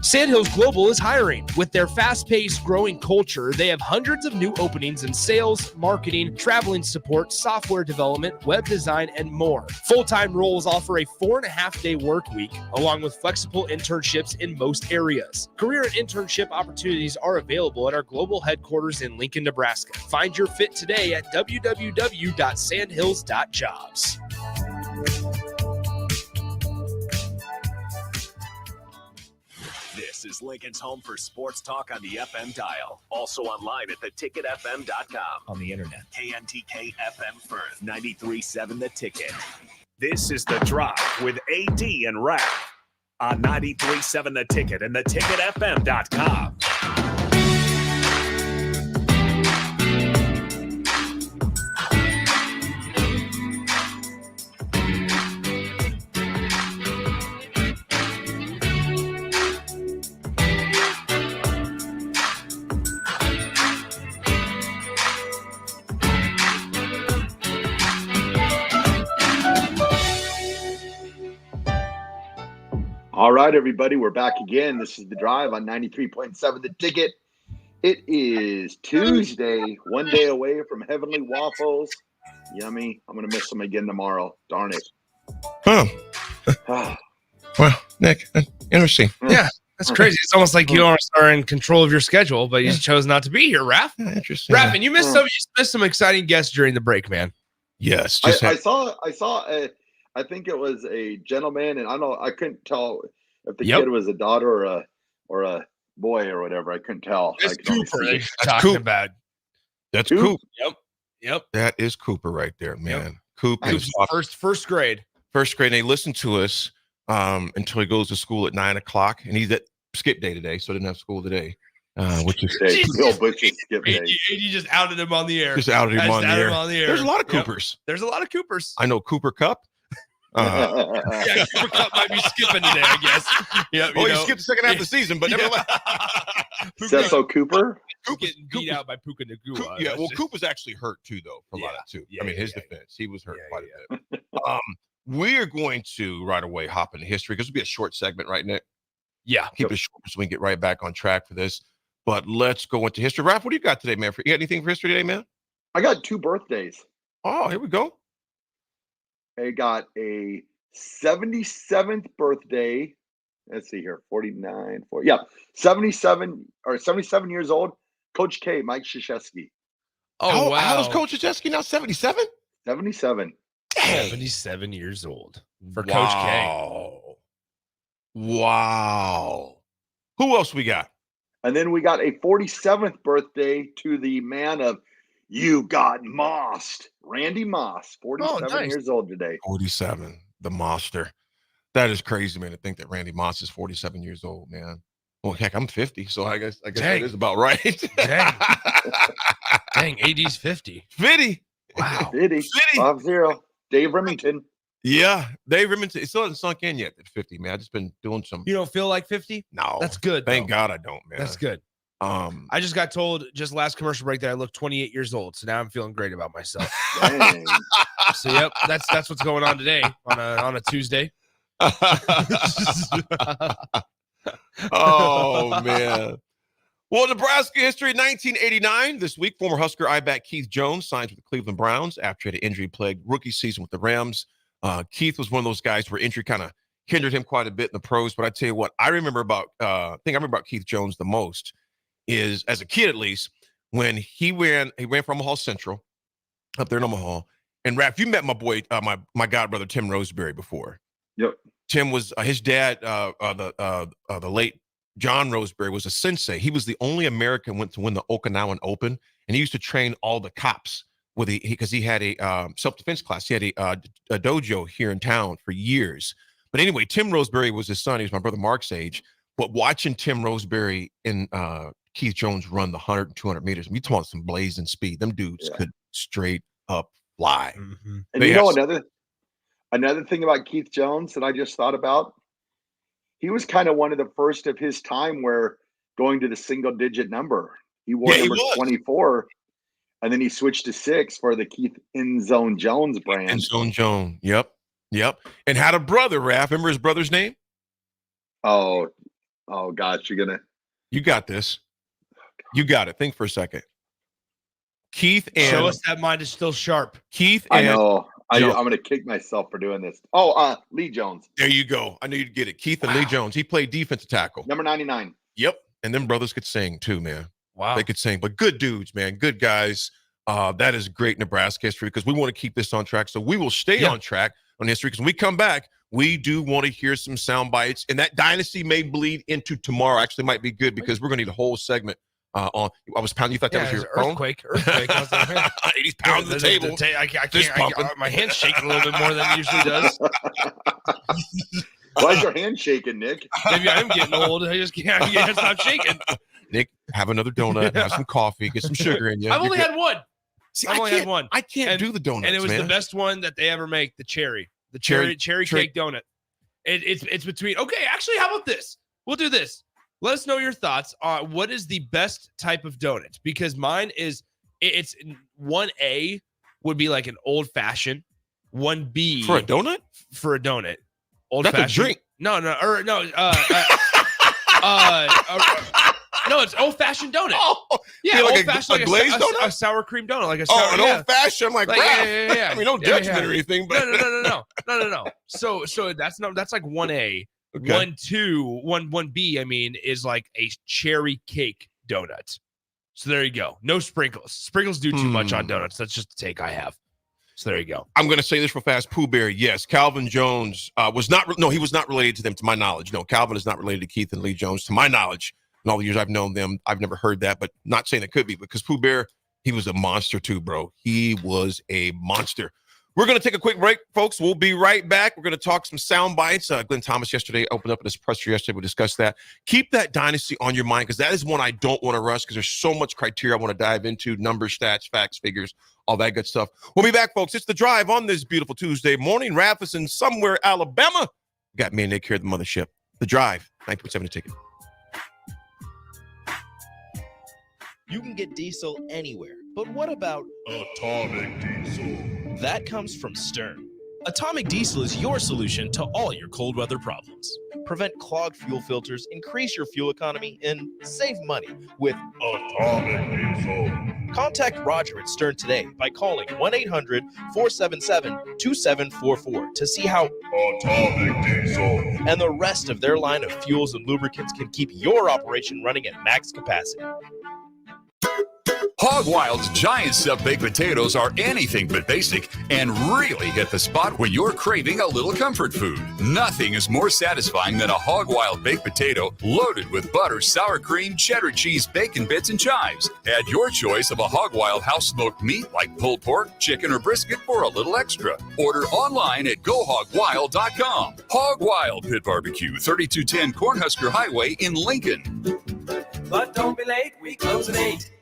Sandhills Global is hiring. With their fast-paced, growing culture, they have hundreds of new openings in sales, marketing, traveling support, software development, web design, and more. Full-time roles offer a 4.5-day work week, along with flexible internships in most areas. Career and internship opportunities are available at our global headquarters in Lincoln, Nebraska. Find your fit today at www.sandhills.jobs. This is Lincoln's home for sports talk on the FM dial. Also online at theticketfm.com. On the internet. KNTK FM Firth, 93.7 The Ticket. This is The Drive with AD and Raff on 93.7 The Ticket and theticketfm.com. All right, everybody, we're back again. This is The Drive on 93.7 The Ticket. It is Tuesday, one day away from Heavenly Waffles. Yummy. I'm going to miss them again tomorrow. Darn it. Oh. Well, Nick, interesting. Yeah, that's crazy. It's almost like you are in control of your schedule, but you chose not to be here, Raff. Interesting. Raff, and you missed some exciting guests during the break, man. Yes. I saw I think it was a gentleman, and I couldn't tell if the kid was a daughter or a boy or whatever. I couldn't tell. It's Cooper That's talking about. That's Coop. Yep. That is Cooper right there, man. Yep. Coop is first grade. First grade. And they listen to us until he goes to school at 9:00, and he's at skip day today, so I didn't have school today. Which is Bill Butch's skip day. You just outed him on the air. Just outed him on the air. There's a lot of Yep. Coopers. There's a lot of Coopers. I know Cooper Cup. Yeah, Cooper Cup might be skipping today, I guess. Yeah. He skipped the second half of the season, but nevertheless. Cecil Cooper? Getting beat out by Puka Nacua. Yeah, well, Coop was actually hurt too, though, for a lot of too. I mean, his defense, he was hurt quite a bit. We're going to right away hop into history because it'll be a short segment, right, Nick? Yeah. Keep it short so we can get right back on track for this. But let's go into history. Raph, what do you got today, man? You got anything for history today, man? I got 2 birthdays. Oh, here we go. I got a 77th birthday. Let's see here, 77 years old. Coach K, Mike Krzyzewski. Oh, wow. How is Coach Krzyzewski now 77? 77. 77 years old for Coach K. Wow. Who else we got? And then we got a 47th birthday to the man of You Got Mossed, Randy Moss, 47 years old today. 47, the monster. That is crazy, man, to think that Randy Moss is 47 years old, man. Well, heck, I'm 50, so I guess that is about right. Dang, AD's 50. 50. Wow. 50. 50. 5-0. Dave Remington. Yeah, Dave Remington. It still hasn't sunk in yet at 50, man. I've just been doing some. You don't feel like 50? No, That's good. Thank though. God I don't, man. That's good. I just got told just last commercial break that I look 28 years old, so now I'm feeling great about myself. So yep, that's what's going on today on a Tuesday. Oh man. Well, Nebraska history, 1989. This week, former Husker I-back Keith Jones signs with the Cleveland Browns after he had an injury-plagued rookie season with the Rams. Keith was one of those guys where injury kind of hindered him quite a bit in the pros. But I tell you what, I remember about Keith Jones the most is, as a kid at least, when he ran from Omaha Central up there in Omaha. And Raff, you met my boy, my godbrother Tim Roseberry before. Yep. Tim was his dad. The late John Roseberry was a sensei. He was the only American went to win the Okinawan Open, and he used to train all the cops with because he had a self-defense class. He had a dojo here in town for years. But anyway, Tim Roseberry was his son. He was my brother Mark's age. But watching Tim Roseberry and Keith Jones run the 100 and 200 meters, we talking about some blazing speed. Them dudes could straight up fly. Mm-hmm. And you know another thing about Keith Jones that I just thought about, he was kind of one of the first of his time where going to the single digit number. He wore number 24, and then he switched to 6 for the Keith End Zone Jones brand. End Zone Jones. Yep. And had a brother, Raff. Remember his brother's name? Oh gosh, you got this. You got it. Think for a second. Keith and show us that mind is still sharp. Keith I and know. I'm going to kick myself for doing this. Lee Jones. There you go. I knew you'd get it. Keith and Lee Jones. He played defensive tackle. Number 99. Yep. And them brothers could sing too, man. Wow. They could sing. But good dudes, man. Good guys. That is great Nebraska history because we want to keep this on track. So we will stay on track on history because when we come back, we do want to hear some sound bites. And that dynasty may bleed into tomorrow. Actually might be good because we're going to need a whole segment on. I was pounding. You thought that was your earthquake? Earthquake. I was like, man, he's pounding the table. I can't. My hand's shaking a little bit more than it usually does. Why is your hand shaking, Nick? Maybe I'm getting old. I just can't stop shaking. Nick, have another donut, have some coffee, get some sugar in you. I've only had one. See, I've only had one. I can't do the donuts, and it was the best one that they ever make. The cherry cake donut. It's between. Okay, actually, how about this? We'll do this. Let us know your thoughts on what is the best type of donut, because mine is it's 1A would be like an old fashioned, 1B for a donut. Old That's fashioned a drink. No. No, it's old fashioned donut. Oh, yeah, like old fashioned, a glazed donut, a sour cream donut, like a an old fashioned. I'm like Raff. Yeah. I mean, no judgment or anything, but no. So that's like 1A. Okay. 1B, I mean, is like a cherry cake donut. So there you go. No sprinkles. Sprinkles do too much on donuts. That's just the take I have. So there you go. I'm going to say this real fast. Pooh Bear, yes. Calvin Jones was not related to them, to my knowledge. No, Calvin is not related to Keith and Lee Jones, to my knowledge. In all the years I've known them, I've never heard that, but not saying it could be, because Pooh Bear, he was a monster too, bro. He was a monster. We're going to take a quick break, folks. We'll be right back. We're going to talk some sound bites. Glenn Thomas yesterday opened up his presser yesterday. We'll discuss that. Keep that dynasty on your mind, because that is one I don't want to rush, because there's so much criteria I want to dive into, numbers, stats, facts, figures, all that good stuff. We'll be back, folks. It's The Drive on this beautiful Tuesday morning. Raff is in somewhere, Alabama. Got me and Nick here at the mothership. The Drive, 9.7 a ticket. You can get diesel anywhere, but what about Atomic Diesel? That comes from Stern. Atomic Diesel is your solution to all your cold weather problems. Prevent clogged fuel filters, increase your fuel economy, and save money with Atomic Diesel. Contact Roger at Stern today by calling 1-800-477-2744 to see how Atomic Diesel and the rest of their line of fuels and lubricants can keep your operation running at max capacity. Hog Wild's giant stuffed baked potatoes are anything but basic and really hit the spot when you're craving a little comfort food. Nothing is more satisfying than a Hog Wild baked potato loaded with butter, sour cream, cheddar cheese, bacon bits, and chives. Add your choice of a Hog Wild house-smoked meat like pulled pork, chicken, or brisket for a little extra. Order online at GoHogWild.com. Hog Wild Pit Barbecue, 3210 Cornhusker Highway in Lincoln. But don't be late, we close at 8.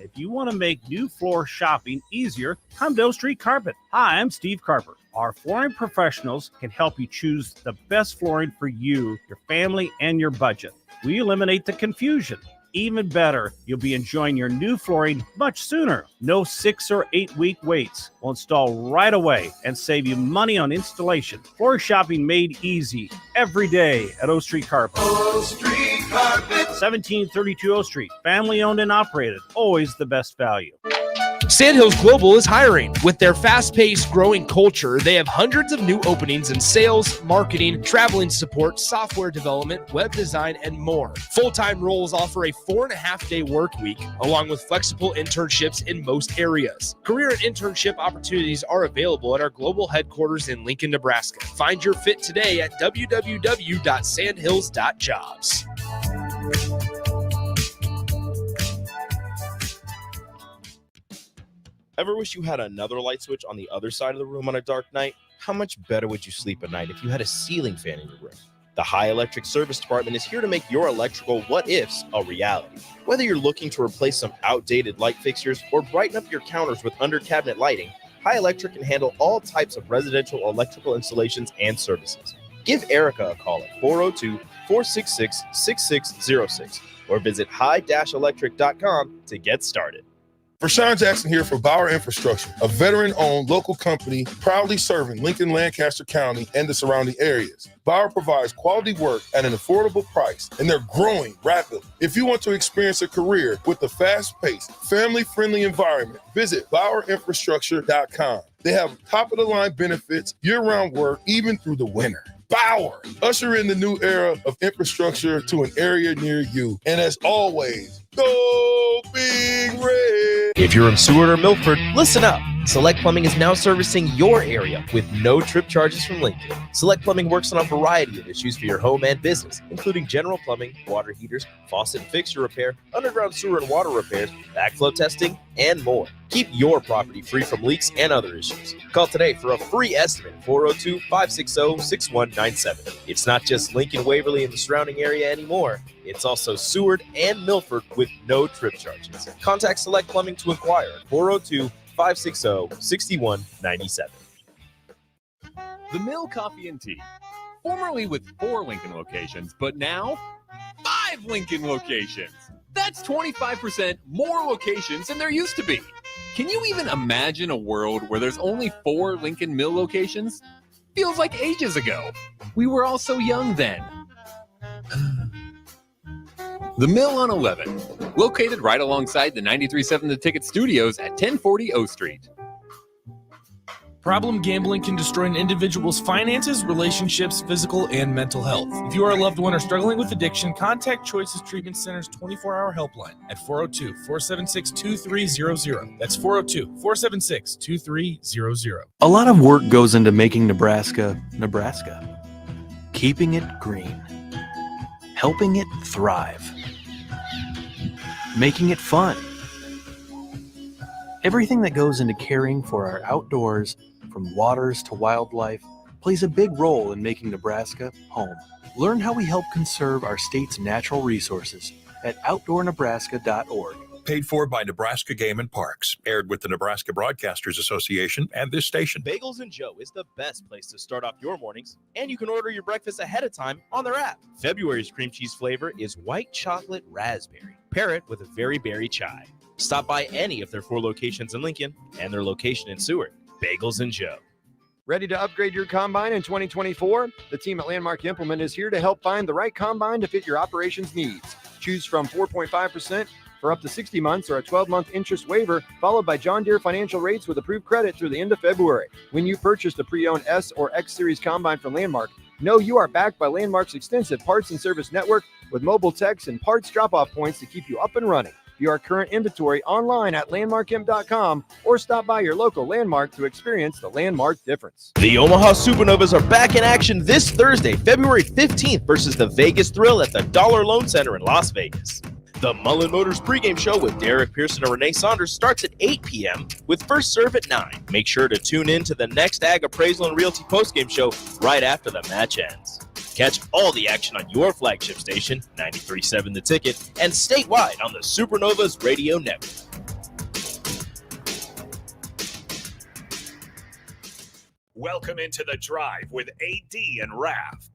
If you want to make new floor shopping easier, come to O Street Carpet. Hi, I'm Steve Carper. Our flooring professionals can help you choose the best flooring for you, your family, and your budget. We eliminate the confusion. Even better, you'll be enjoying your new flooring much sooner. No 6 or 8 week waits. We'll install right away and save you money on installation. Floor shopping made easy every day at O Street Carpet. O Street Carpet. 1732 O Street. Family owned and operated. Always the best value. Sandhills Global is hiring. With their fast-paced, growing culture, they have hundreds of new openings in sales, marketing, traveling support, software development, web design, and more. Full-time roles offer a 4.5-day work week, along with flexible internships in most areas. Career and internship opportunities are available at our global headquarters in Lincoln, Nebraska. Find your fit today at www.sandhills.jobs. Ever wish you had another light switch on the other side of the room on a dark night? How much better would you sleep at night if you had a ceiling fan in your room? The High Electric Service Department is here to make your electrical what-ifs a reality. Whether you're looking to replace some outdated light fixtures or brighten up your counters with under-cabinet lighting, High Electric can handle all types of residential electrical installations and services. Give Erica a call at 402-466-6606 or visit high-electric.com to get started. Rashawn Jackson here for Bauer Infrastructure, a veteran-owned local company proudly serving Lincoln, Lancaster County, and the surrounding areas. Bauer provides quality work at an affordable price, and they're growing rapidly. If you want to experience a career with a fast-paced, family-friendly environment, visit BauerInfrastructure.com. They have top-of-the-line benefits, year-round work, even through the winter. Bauer, usher in the new era of infrastructure to an area near you. And as always, go Big Red! If you're in Seward or Milford, listen up. Select Plumbing is now servicing your area with no trip charges from Lincoln. Select Plumbing works on a variety of issues for your home and business, including general plumbing, water heaters, faucet and fixture repair, underground sewer and water repairs, backflow testing, and more. Keep your property free from leaks and other issues. Call today for a free estimate, 402-560-6197. It's not just Lincoln, Waverly, and the surrounding area anymore. It's also Seward and Milford with no trip charges. Contact Select Plumbing to inquire at 402-560-6197. The Mill Coffee and Tea, formerly with 4 Lincoln locations, but now 5 Lincoln locations. That's 25% more locations than there used to be. Can you even imagine a world where there's only 4 Lincoln Mill locations? Feels like ages ago. We were all so young then. The Mill on 11, located right alongside the 93.7 The Ticket Studios at 1040 O Street. Problem gambling can destroy an individual's finances, relationships, physical, and mental health. If you are a loved one or struggling with addiction, contact Choices Treatment Center's 24-hour helpline at 402-476-2300. That's 402-476-2300. A lot of work goes into making Nebraska, Nebraska. Keeping it green. Helping it thrive. Making it fun. Everything that goes into caring for our outdoors, from waters to wildlife, plays a big role in making Nebraska home. Learn how we help conserve our state's natural resources at outdoornebraska.org. Paid for by Nebraska Game and Parks. Aired with the Nebraska Broadcasters Association and this station. Bagels and Joe is the best place to start off your mornings, and you can order your breakfast ahead of time on their app. February's cream cheese flavor is white chocolate raspberry. Pair it with a very berry chai. Stop by any of their 4 locations in Lincoln and their location in Seward. Bagels and Joe. Ready to upgrade your combine in 2024? The team at Landmark Implement is here to help find the right combine to fit your operations needs. Choose from 4.5% for up to 60 months or a 12-month interest waiver, followed by John Deere financial rates with approved credit through the end of February. When you purchase the pre-owned S or X Series combine from Landmark, know you are backed by Landmark's extensive parts and service network with mobile techs and parts drop-off points to keep you up and running. View our current inventory online at landmarkimp.com or stop by your local Landmark to experience the Landmark difference. The Omaha Supernovas are back in action this Thursday, February 15th versus the Vegas Thrill at the Dollar Loan Center in Las Vegas. The Mullen Motors pregame show with Derek Pearson and Renee Saunders starts at 8 p.m. with first serve at 9. Make sure to tune in to the next Ag Appraisal and Realty postgame show right after the match ends. Catch all the action on your flagship station, 93.7 The Ticket, and statewide on the Supernovas Radio Network. Welcome into the drive with AD and Raff.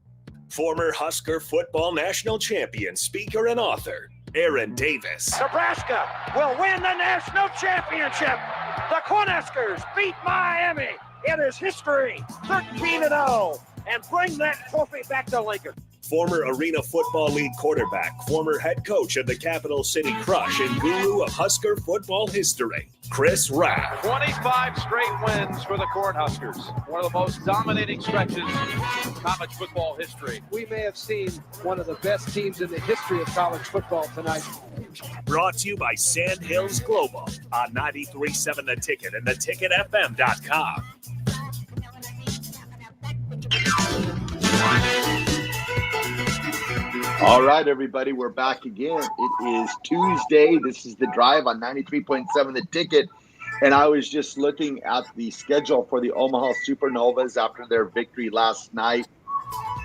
Former Husker football national champion, speaker, and author, Aaron Davis. Nebraska will win the national championship. The Cornhuskers beat Miami. It is history, 13-0, and bring that trophy back to Lincoln. Former Arena Football League quarterback, former head coach of the Capital City Crush, and guru of Husker football history, Chris Raff. 25 straight wins for the Cornhuskers. One of the most dominating stretches in college football history. We may have seen one of the best teams in the history of college football tonight. Brought to you by Sand Hills Global on 93.7 The Ticket and theticketfm.com. All right, everybody, we're back again. It is Tuesday. This is The Drive on 93.7 The Ticket. And I was just looking at the schedule for the Omaha Supernovas after their victory last night,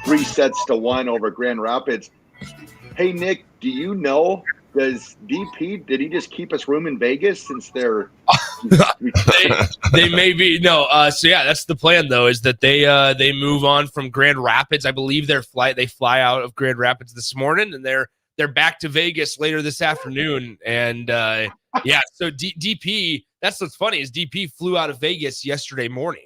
3-1 over Grand Rapids. Hey, Nick, do you know, does DP, did he just keep us room in Vegas since they're they may be so yeah, that's the plan though, is that they move on from Grand Rapids. I believe they fly out of Grand Rapids this morning, and they're back to Vegas later this afternoon. And yeah, so DP, that's what's funny, is DP flew out of Vegas yesterday morning.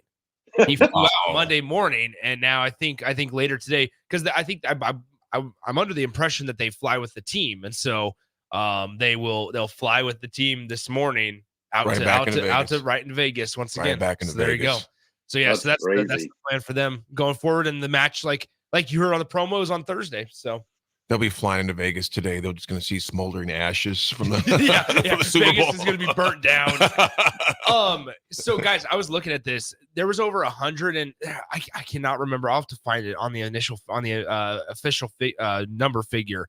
He flew out Monday morning, and now I think later today, because I think I'm under the impression that they fly with the team, and so they'll fly with the team this morning out in Vegas once again. Back into Vegas. There you go. So yeah, that's the plan for them going forward in the match, like you heard on the promos on Thursday. So they'll be flying into Vegas today. They're just going to see smoldering ashes from the, from the Super Vegas Bowl. is going to be burnt down. So guys, I was looking at this. There was over 100, and I cannot remember. I'll have to find it on the official number figure.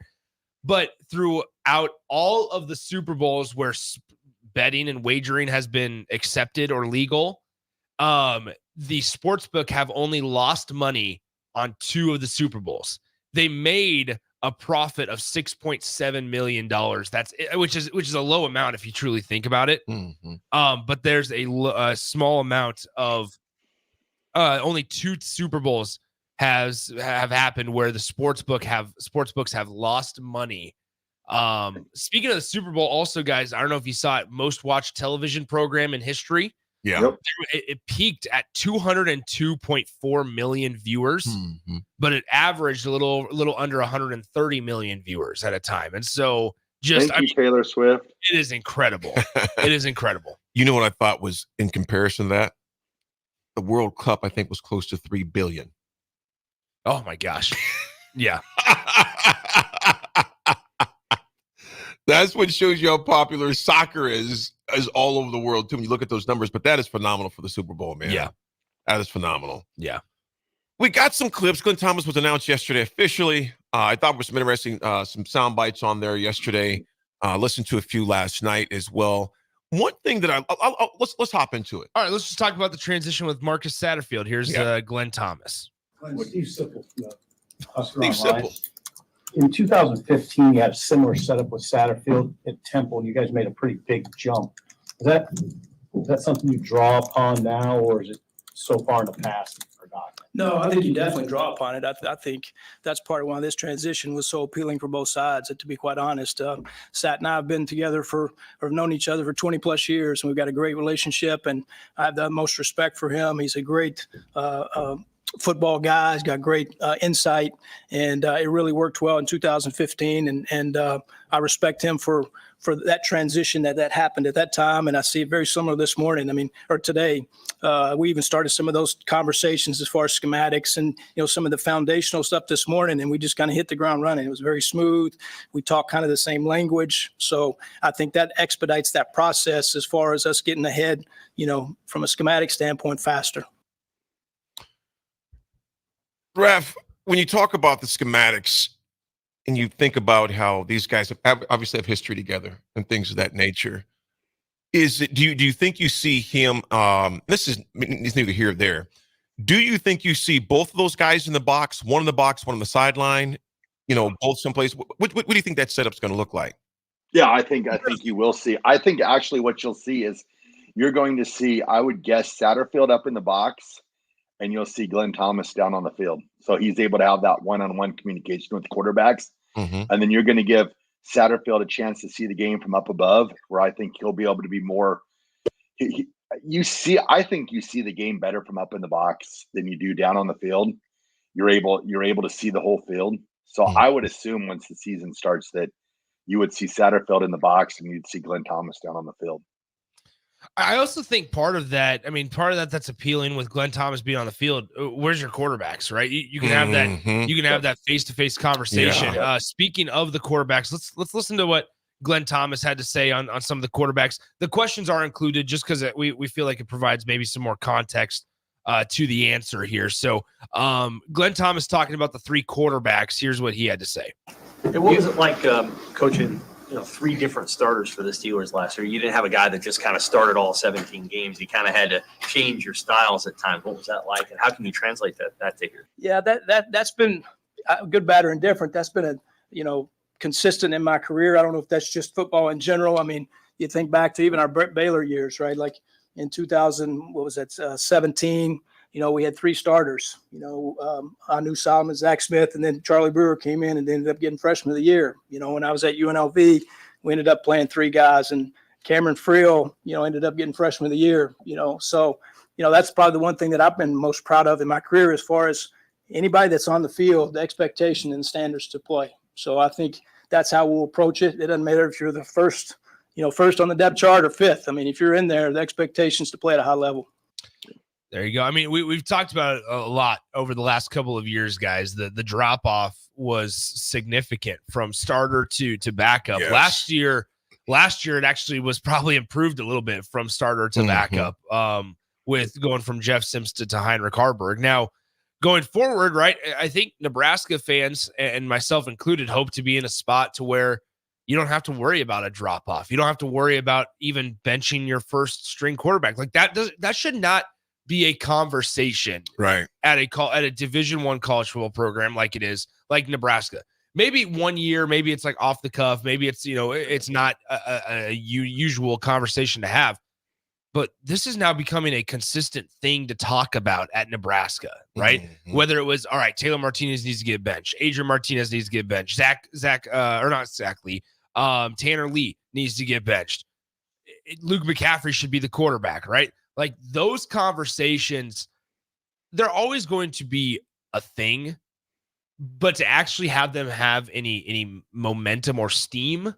But throughout all of the Super Bowls where betting and wagering has been accepted or legal, the sportsbook have only lost money on 2 of the Super Bowls. They made a profit of $6.7 million. That's which is a low amount if you truly think about it. Mm-hmm. But there's a small amount of only 2 Super Bowls have happened where the sportsbooks have lost money. Speaking of the Super Bowl, also, guys, I don't know if you saw it, most watched television program in history. Yeah, Yep. It peaked at 202.4 million viewers, but it averaged a little under 130 million viewers at a time. And so, Thank you, Taylor Swift. It is incredible. It is incredible. You know what I thought was in comparison to that? The World Cup, I think, was close to $3 billion. Oh my gosh. Yeah. That's what shows you how popular soccer is all over the world too. When you look at those numbers, but that is phenomenal for the Super Bowl, man. Yeah. That is phenomenal. Yeah. We got some clips. Glenn Thomas was announced yesterday officially. I thought there was some interesting, some sound bites on there yesterday. Listened to a few last night as well. One thing that let's hop into it. All right, let's just talk about the transition with Marcus Satterfield. Here's Glenn Thomas. Steve Sipple. Steve Sipple. In 2015, you had a similar setup with Satterfield at Temple, and you guys made a pretty big jump. Is that something you draw upon now, or is it so far in the past and forgotten? No, I think you definitely draw upon it. I think that's part of why this transition was so appealing for both sides. To be quite honest, Sat and I have been together have known each other for 20 plus years, and we've got a great relationship, and I have the utmost respect for him. He's a great football guy. He's got great insight, and it really worked well in 2015. And I respect him for that transition that happened at that time. And I see it very similar this morning. Or today. We even started some of those conversations as far as schematics and some of the foundational stuff this morning, and we just kind of hit the ground running. It was very smooth. We talk kind of the same language, so I think that expedites that process as far as us getting ahead, from a schematic standpoint, faster. Raff, when you talk about the schematics and you think about how these guys obviously have history together and things of that nature, do you think you see him? This is neither here nor there. Do you think you see both of those guys in the box, one in the box, one on the sideline? Both someplace. What do you think that setup's going to look like? Yeah, I think you will see. I think actually what you'll see is you're going to see, I would guess, Satterfield up in the box, and you'll see Glenn Thomas down on the field. So he's able to have that one-on-one communication with quarterbacks. Mm-hmm. And then you're going to give Satterfield a chance to see the game from up above, where I think he'll be able to be more – I think you see the game better from up in the box than you do down on the field. You're able to see the whole field. So I would assume once the season starts that you would see Satterfield in the box and you'd see Glenn Thomas down on the field. I also think part of that that's appealing with Glenn Thomas being on the field. Where's your quarterbacks, right? You can have that. You can have that face-to-face conversation. Yeah. Speaking of the quarterbacks, let's listen to what Glenn Thomas had to say on some of the quarterbacks. The questions are included just because we feel like it provides maybe some more context to the answer here. So Glenn Thomas talking about the 3 quarterbacks. Here's what he had to say. And what was it like coaching, 3 different starters for the Steelers last year? You didn't have a guy that just kind of started all 17 games. You kind of had to change your styles at times. What was that like, and how can you translate that to here? Yeah, that's been good, bad, or indifferent. That's been consistent in my career. I don't know if that's just football in general. I mean, you think back to even our Brett Baylor years, right? Like in 2017, we had 3 starters. Anu Solomon, Zach Smith, and then Charlie Brewer came in and ended up getting freshman of the year. When I was at UNLV, we ended up playing 3 guys, and Cameron Friel, ended up getting freshman of the year. So that's probably the one thing that I've been most proud of in my career as far as anybody that's on the field, the expectation and standards to play. So I think that's how we'll approach it. It doesn't matter if you're the first on the depth chart or 5th. I mean, if you're in there, the expectation is to play at a high level. There you go. I mean, we've talked about it a lot over the last couple of years, guys. The drop off was significant from starter to backup. Yes. Last year it actually was probably improved a little bit from starter to backup, with going from Jeff Sims to Heinrich Harburg. Now, going forward, right, I think Nebraska fans, and myself included, hope to be in a spot to where you don't have to worry about a drop off. You don't have to worry about even benching your first string quarterback. Like that should not be a conversation, right, at a Division I college football program like it is, like Nebraska. Maybe one year, maybe it's like off the cuff, maybe it's it's not a usual conversation to have, but this is now becoming a consistent thing to talk about at Nebraska, right? Whether it was, all right, Taylor Martinez needs to get benched, Adrian Martinez needs to get benched, Tanner Lee needs to get benched, Luke McCaffrey should be the quarterback, right? Like those conversations, they're always going to be a thing, but to actually have them have any momentum or steam,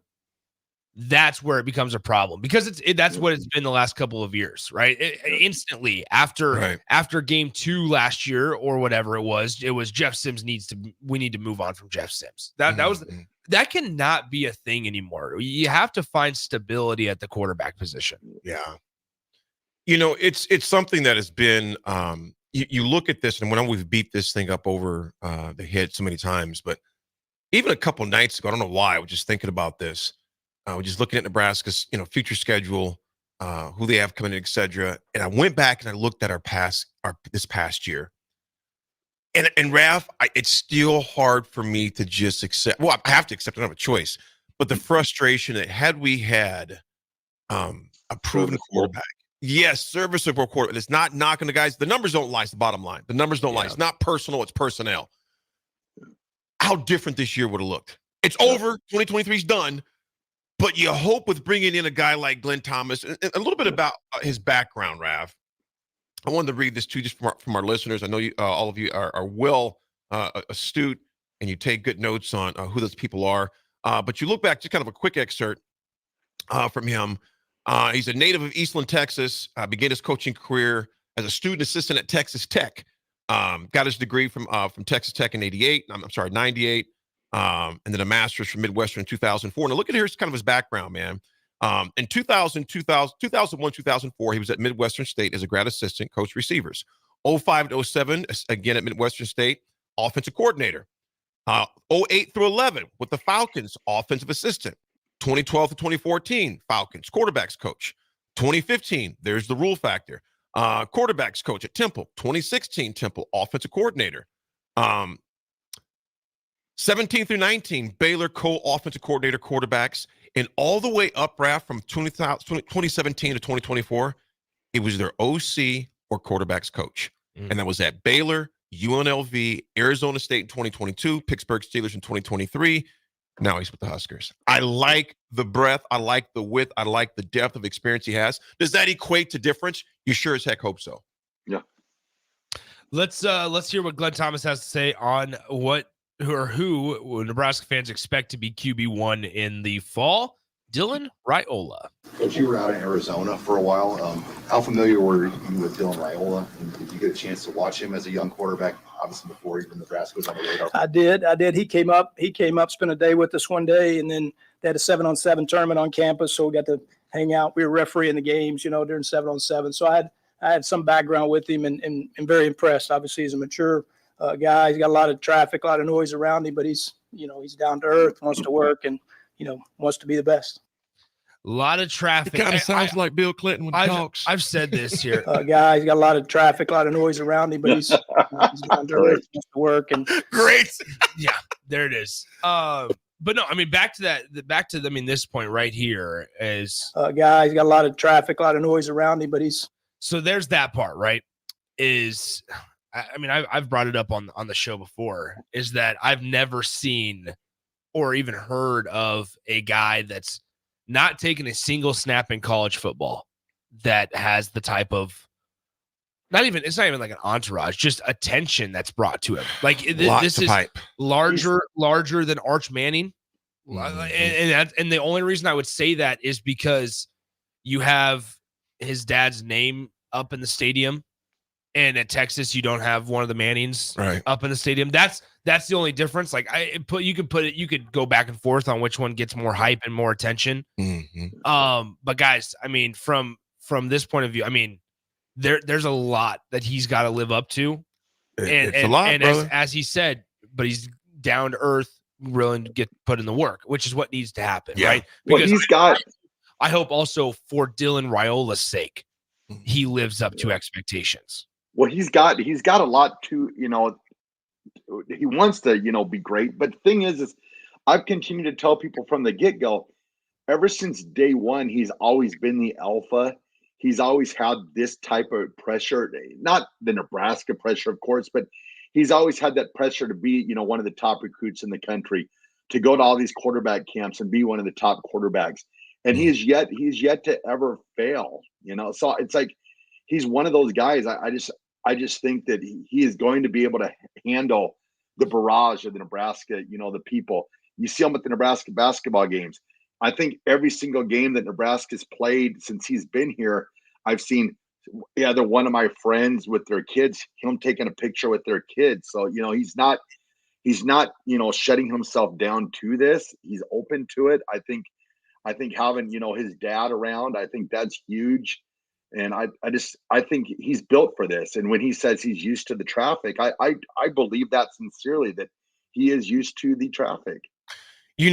that's where it becomes a problem, because that's what it's been the last couple of years, right? Instantly after game 2 last year or whatever it was Jeff Sims we need to move on from Jeff Sims. That cannot be a thing anymore. You have to find stability at the quarterback position. Yeah. It's something that has been, you look at this, and when we've beat this thing up over the head so many times, but even a couple nights ago, I don't know why, I was just thinking about this. We're just looking at Nebraska's, future schedule, who they have coming in, et cetera. And I went back and I looked at this past year. And Raff, it's still hard for me to just accept. Well, I have to accept another choice. But the frustration that had we had a proven quarterback, yes, serviceable quarterback. It's not knocking the guys. The numbers don't lie. It's the bottom line. The numbers don't lie. It's not personal. It's personnel. How different this year would have looked. It's over. 2023 is done. But you hope with bringing in a guy like Glenn Thomas, and a little bit about his background, Raff. I wanted to read this too, just from our listeners. I know you, all of you are well astute, and you take good notes on who those people are. But you look back, just kind of a quick excerpt from him. He's a native of Eastland, Texas. Began his coaching career as a student assistant at Texas Tech. Got his degree from Texas Tech in 98. I'm sorry, 98. And then a master's from Midwestern in 2004. Now look at here's kind of his background, man. In 2001, 2004, he was at Midwestern State as a grad assistant, coach receivers. 05 to 07, again at Midwestern State, offensive coordinator. 08 through 11 with the Falcons, offensive assistant. 2012 to 2014, Falcons, quarterbacks coach. 2015, there's the rule factor. Quarterbacks coach at Temple. 2016, Temple, offensive coordinator. 17 through 19, Baylor co-offensive coordinator, quarterbacks. And all the way up, Raff, from 2017 to 2024, it was their OC or quarterbacks coach. and that was at Baylor, UNLV, Arizona State in 2022, Pittsburgh Steelers in 2023. Now he's with the Huskers. I like the breadth. I like the width. I like the depth of experience he has. Does that equate to difference? You sure as heck hope so. Yeah. Let's hear what Glenn Thomas has to say on who Nebraska fans expect to be QB1 in the fall. Dylan Raiola. Coach, you were out in Arizona for a while. How familiar were you with Dylan Raiola? And did you get a chance to watch him as a young quarterback, obviously before even Nebraska was on the radar? I did. He came up, spent a day with us one day, and then they had a 7-on-7 tournament on campus, so we got to hang out. We were refereeing the games, during 7-on-7. So I had some background with him and very impressed. Obviously, he's a mature guy. He's got a lot of traffic, a lot of noise around him, but he's down to earth, wants to work, and wants to be the best. A lot of traffic. It kind of sounds like Bill Clinton when he talks. I've said this here. Guy, he's got a lot of traffic, a lot of noise around him, but he's down to earth, wants to work, and great. Yeah, there it is. But no, I mean, back to this point right here is guy, he's got a lot of traffic, a lot of noise around him, but he's. So there's that part, right? I've brought it up on the show before, is that I've never seen or even heard of a guy that's not taking a single snap in college football that has the type of it's not even like an entourage, just attention that's brought to him. Like this is hype. larger than Arch Manning. Mm-hmm. And the only reason I would say that is because you have his dad's name up in the stadium, and at Texas you don't have one of the Mannings up in the stadium. That's the only difference. Like you could go back and forth on which one gets more hype and more attention. Mm-hmm. But guys, I mean, from this point of view, I mean, there's a lot that he's got to live up to. It's a lot, and brother. as he said, but he's down to earth, willing to get put in the work, which is what needs to happen, right? Because I hope also for Dylan Raiola's sake, he lives up to expectations. Well, he's got a lot to, he wants to, be great. But the thing is I've continued to tell people from the get-go, ever since day one, he's always been the alpha. He's always had this type of pressure, not the Nebraska pressure, of course, but he's always had that pressure to be, one of the top recruits in the country, to go to all these quarterback camps and be one of the top quarterbacks. And he's yet to ever fail, So it's like he's one of those guys. I just think that he is going to be able to handle the barrage of the Nebraska, the people. You see him at the Nebraska basketball games. I think every single game that Nebraska's played since he's been here, I've seen either one of my friends with their kids, him taking a picture with their kids. So, he's not, shutting himself down to this. He's open to it. I think having, his dad around, I think that's huge. And I think he's built for this. And when he says he's used to the traffic, I believe that sincerely, that he is used to the traffic. He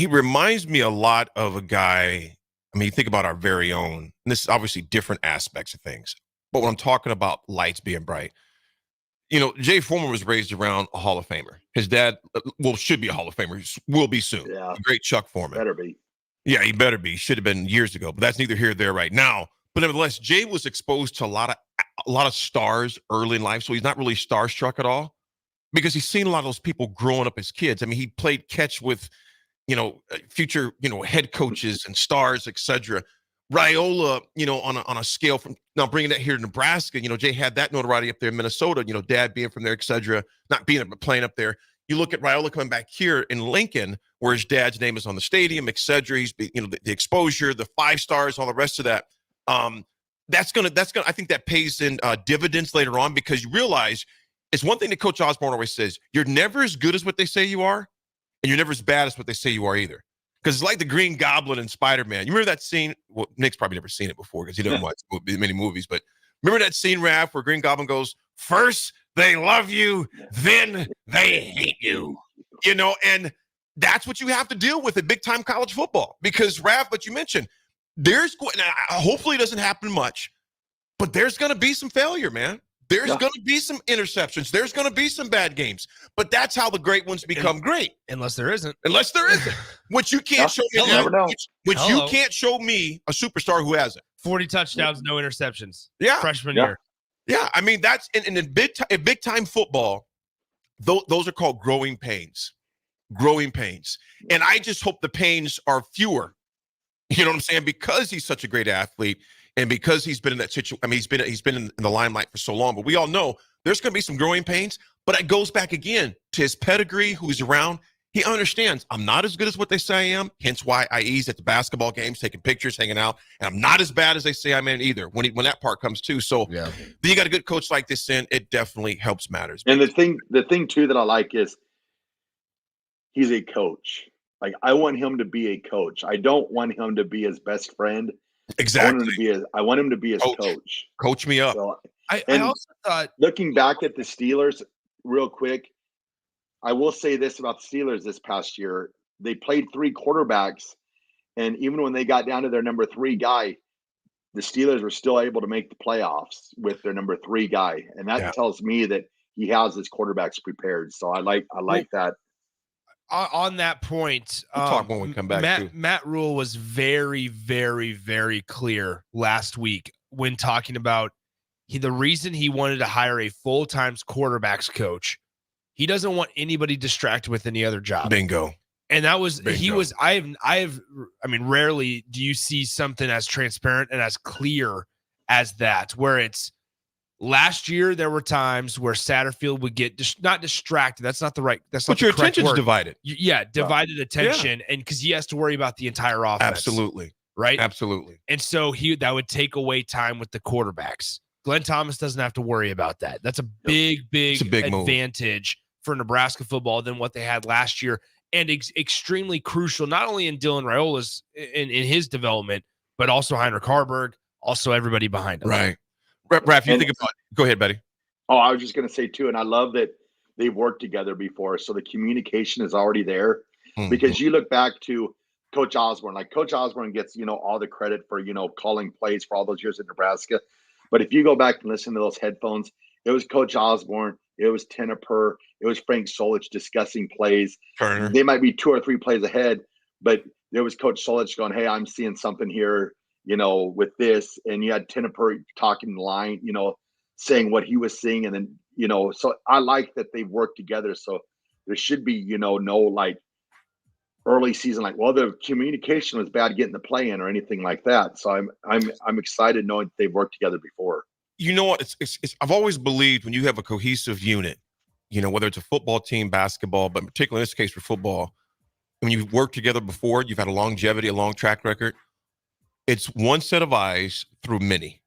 reminds me a lot of a guy. I mean, you think about our very own, and this is obviously different aspects of things, but when I'm talking about lights being bright, Jay Foreman was raised around a Hall of Famer. His dad, should be a Hall of Famer, will be soon. Yeah. Great Chuck Foreman. Better be. Yeah, he better be. Should have been years ago, but that's neither here nor there right now. But nevertheless, Jay was exposed to a lot of stars early in life, so he's not really starstruck at all because he's seen a lot of those people growing up as kids. I mean, he played catch with, future, head coaches and stars, etc. Raiola, on a scale from now bringing that here to Nebraska, Jay had that notoriety up there in Minnesota, dad being from there, etc. Not being playing up there. You look at Raiola coming back here in Lincoln, where his dad's name is on the stadium, etc. He's, the exposure, the 5 stars, all the rest of that. That's gonna. I think that pays in dividends later on, because you realize it's one thing that Coach Osborne always says: you're never as good as what they say you are, and you're never as bad as what they say you are either. Because it's like the Green Goblin in Spider-Man. You remember that scene? Well, Nick's probably never seen it before because he doesn't watch many movies. But remember that scene, Raff, where Green Goblin goes, "First they love you, then they hate you." And that's what you have to deal with in big-time college football. Because, Raff, what you mentioned, hopefully it doesn't happen much, but there's going to be some failure, man. There's going to be some interceptions. There's going to be some bad games. But that's how the great ones become great. Unless there isn't. Which you can't show me. You never know. Which you can't show me a superstar who hasn't. 40 touchdowns, no interceptions. Yeah. Freshman year. Yeah. I mean, that's in big time football, those are called growing pains. Growing pains. And I just hope the pains are fewer. You know what I'm saying? Because he's such a great athlete and because he's been in that situation. I mean, he's been in the limelight for so long, but we all know there's going to be some growing pains, but it goes back again to his pedigree, who he's around. He understands I'm not as good as what they say I am, hence why I ease at the basketball games, taking pictures, hanging out, and I'm not as bad as they say I'm in either when that part comes too. So then you got a good coach like this in, it definitely helps matters. And the thing too that I like is he's a coach. Like, I want him to be a coach. I don't want him to be his best friend. Exactly. I want him to be his coach. Coach me up. So, I also thought, looking back at the Steelers real quick, I will say this about the Steelers this past year. They played 3 quarterbacks, and even when they got down to their number 3 guy, the Steelers were still able to make the playoffs with their number 3 guy. And that tells me that he has his quarterbacks prepared. So I like that. On that point, we'll talk when we come back. Matt Rule was very, very, very clear last week when talking about the reason he wanted to hire a full-time quarterbacks coach. He doesn't want anybody distracted with any other job. Bingo. And that was I mean, rarely do you see something as transparent and as clear as that, where it's last year there were times where Satterfield would get not distracted. That's not the right. That's not. But your the correct attention's word. divided. Divided attention, and because he has to worry about the entire offense. Absolutely. Right. Absolutely. And so that would take away time with the quarterbacks. Glenn Thomas doesn't have to worry about that. That's a big advantage for Nebraska football than what they had last year, and extremely crucial not only in Dylan Raiola's in his development, but also Heinrich Harburg, also everybody behind him. Right. Raff, you think about it. Go ahead, buddy. Oh, I was just going to say too, and I love that they've worked together before, so the communication is already there. Because you look back to Coach Osborne, like Coach Osborne gets all the credit for calling plays for all those years at Nebraska, but if you go back and listen to those headphones, it was Coach Osborne, it was Tenneper, it was Frank Solich discussing plays. Turner. They might be 2 or 3 plays ahead, but there was Coach Solich going, "Hey, I'm seeing something here." With this, and you had Tenneper talking the line, saying what he was seeing. And then, so I like that they've worked together. So there should be, no like early season, like, well, the communication was bad getting the play in or anything like that. So I'm excited knowing that they've worked together before. You know what? I've always believed when you have a cohesive unit, whether it's a football team, basketball, but particularly in this case for football, when you've worked together before, you've had a longevity, a long track record. It's one set of eyes through many.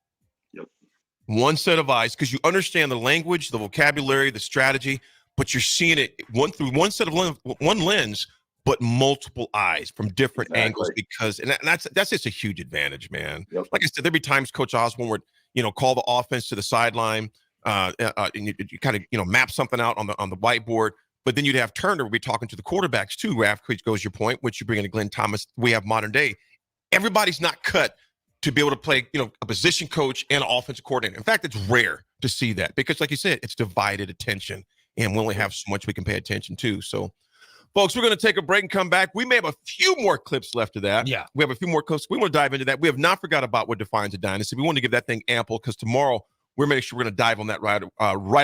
One set of eyes, because you understand the language, the vocabulary, the strategy, but you're seeing it through one set of one lens, but multiple eyes from different angles. Because that's just a huge advantage, man. Like I said, there'd be times Coach Osborne would call the offense to the sideline, and you kind of map something out on the whiteboard. But then you'd have Turner be talking to the quarterbacks too. Raff, which goes your point, which you bring in Glenn Thomas. We have modern day. Everybody's not cut to be able to play, a position coach and an offensive coordinator. In fact, it's rare to see that because, like you said, it's divided attention, and we only have so much we can pay attention to. So, folks, we're going to take a break and come back. We may have a few more clips left of that. Yeah, we have a few more clips. We want to dive into that. We have not forgot about what defines a dynasty. We want to give that thing ample because tomorrow we're making sure we're going to dive on that right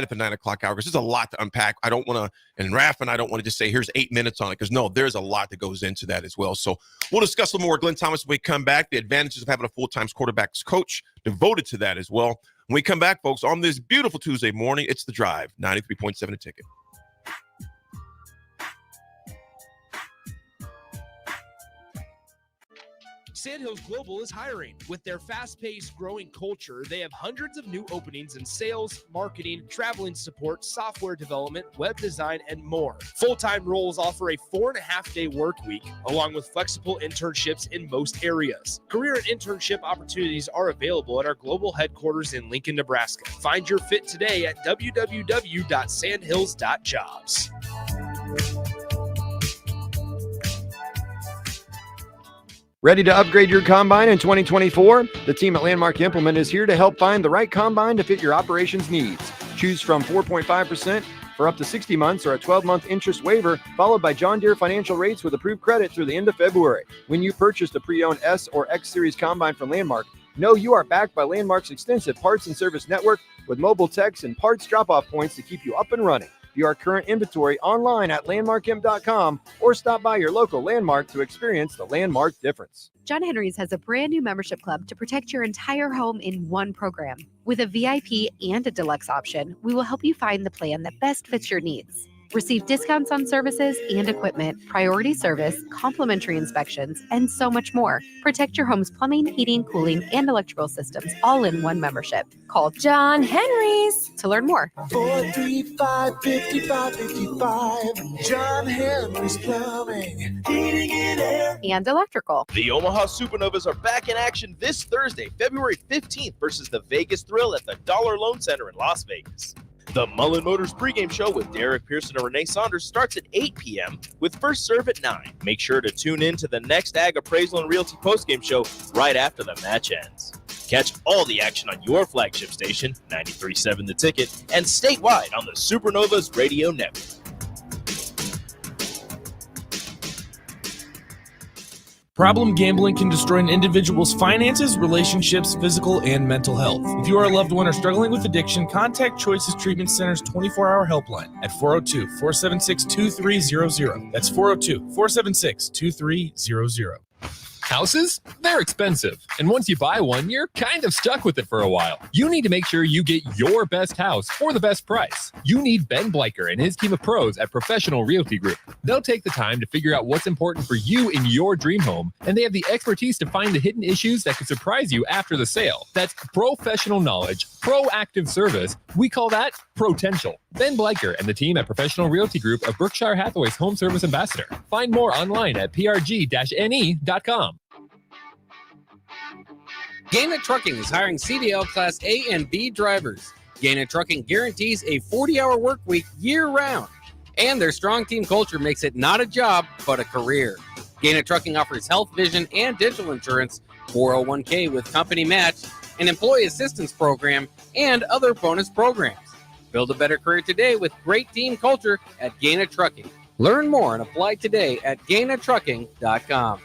at the 9 o'clock hour because there's a lot to unpack. I don't want to, and Raff and I don't want to just say, here's 8 minutes on it because, no, there's a lot that goes into that as well. So we'll discuss a little more with Glenn Thomas when we come back, the advantages of having a full-time quarterbacks coach devoted to that as well. When we come back, folks, on this beautiful Tuesday morning, it's The Drive, 93.7 A Ticket. Sandhills Global is hiring. With their fast-paced, growing culture, they have hundreds of new openings in sales, marketing, traveling support, software development, web design, and more. Full-time roles offer a 4.5-day work week, along with flexible internships in most areas. Career and internship opportunities are available at our global headquarters in Lincoln, Nebraska. Find your fit today at www.sandhills.jobs. Ready to upgrade your combine in 2024? The team at Landmark Implement is here to help find the right combine to fit your operations needs. Choose from 4.5% for up to 60 months or a 12-month interest waiver, followed by John Deere financial rates with approved credit through the end of February. When you purchase the pre-owned S or X Series combine from Landmark, Know you are backed by Landmark's extensive parts and service network with mobile techs and parts drop-off points to keep you up and running. View our current inventory online at landmarkm.com or stop by your local Landmark to experience the Landmark difference. John Henry's has a brand new membership club to protect your entire home in one program. With a VIP and a deluxe option, we will help you find the plan that best fits your needs. Receive discounts on services and equipment, priority service, complimentary inspections, and so much more. Protect your home's plumbing, heating, cooling, and electrical systems all in one membership. Call John Henry's to learn more. 435-5555. John Henry's Plumbing, Heating and Air. And electrical. The Omaha Supernovas are back in action this Thursday, February 15th versus the Vegas Thrill at the Dollar Loan Center in Las Vegas. The Mullen Motors pregame show with Derek Pearson and Renee Saunders starts at 8 p.m. with first serve at 9. Make sure to tune in to the next Ag Appraisal and Realty postgame show right after the match ends. Catch all the action on your flagship station, 93.7 The Ticket, and statewide on the Supernovas Radio Network. Problem gambling can destroy an individual's finances, relationships, physical, and mental health. If you or a loved one are struggling with addiction, contact Choices Treatment Center's 24-hour helpline at 402-476-2300. That's 402-476-2300. Houses? They're expensive. And once you buy one, you're kind of stuck with it for a while. You need to make sure you get your best house for the best price. You need Ben Bleicher and his team of pros at Professional Realty Group. They'll take the time to figure out what's important for you in your dream home, and they have the expertise to find the hidden issues that could surprise you after the sale. That's professional knowledge, proactive service. We call that potential. Ben Bleicher and the team at Professional Realty Group are Berkshire Hathaway's home service ambassador. Find more online at prg-ne.com. Gaina Trucking is hiring CDL Class A and B drivers. Gaina Trucking guarantees a 40-hour work week year-round, and their strong team culture makes it not a job, but a career. Gaina Trucking offers health, vision, and dental insurance, 401k with company match, an employee assistance program, and other bonus programs. Build a better career today with great team culture at Gaina Trucking. Learn more and apply today at GainaTrucking.com.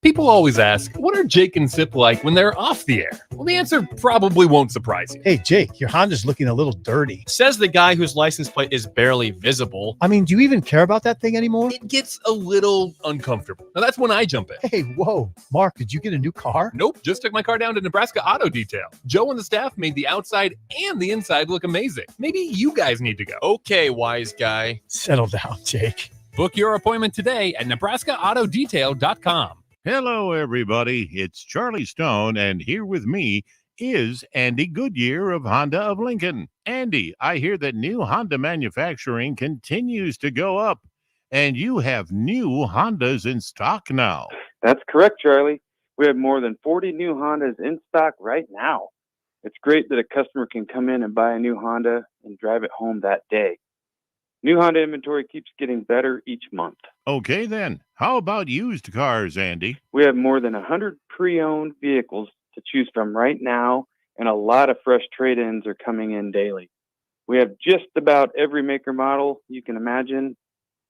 People always ask, what are Jake and Sip like when they're off the air? Well, the answer probably won't surprise you. Hey, Jake, your Honda's looking a little dirty. Says the guy whose license plate is barely visible. I mean, do you even care about that thing anymore? It gets a little uncomfortable. Now, that's when I jump in. Hey, whoa. Mark, did you get a new car? Nope, just took my car down to Nebraska Auto Detail. Joe and the staff made the outside and the inside look amazing. Maybe you guys need to go. Okay, wise guy. Settle down, Jake. Book your appointment today at NebraskaAutoDetail.com. Hello, everybody. It's Charlie Stone, and here with me is Andy Goodyear of Honda of Lincoln. Andy, I hear that new Honda manufacturing continues to go up, and you have new Hondas in stock now. That's correct, Charlie. We have more than 40 new Hondas in stock right now. It's great that a customer can come in and buy a new Honda and drive it home that day. New Honda inventory keeps getting better each month. Okay, then. How about used cars, Andy? We have more than 100 pre-owned vehicles to choose from right now, and a lot of fresh trade-ins are coming in daily. We have just about every maker model you can imagine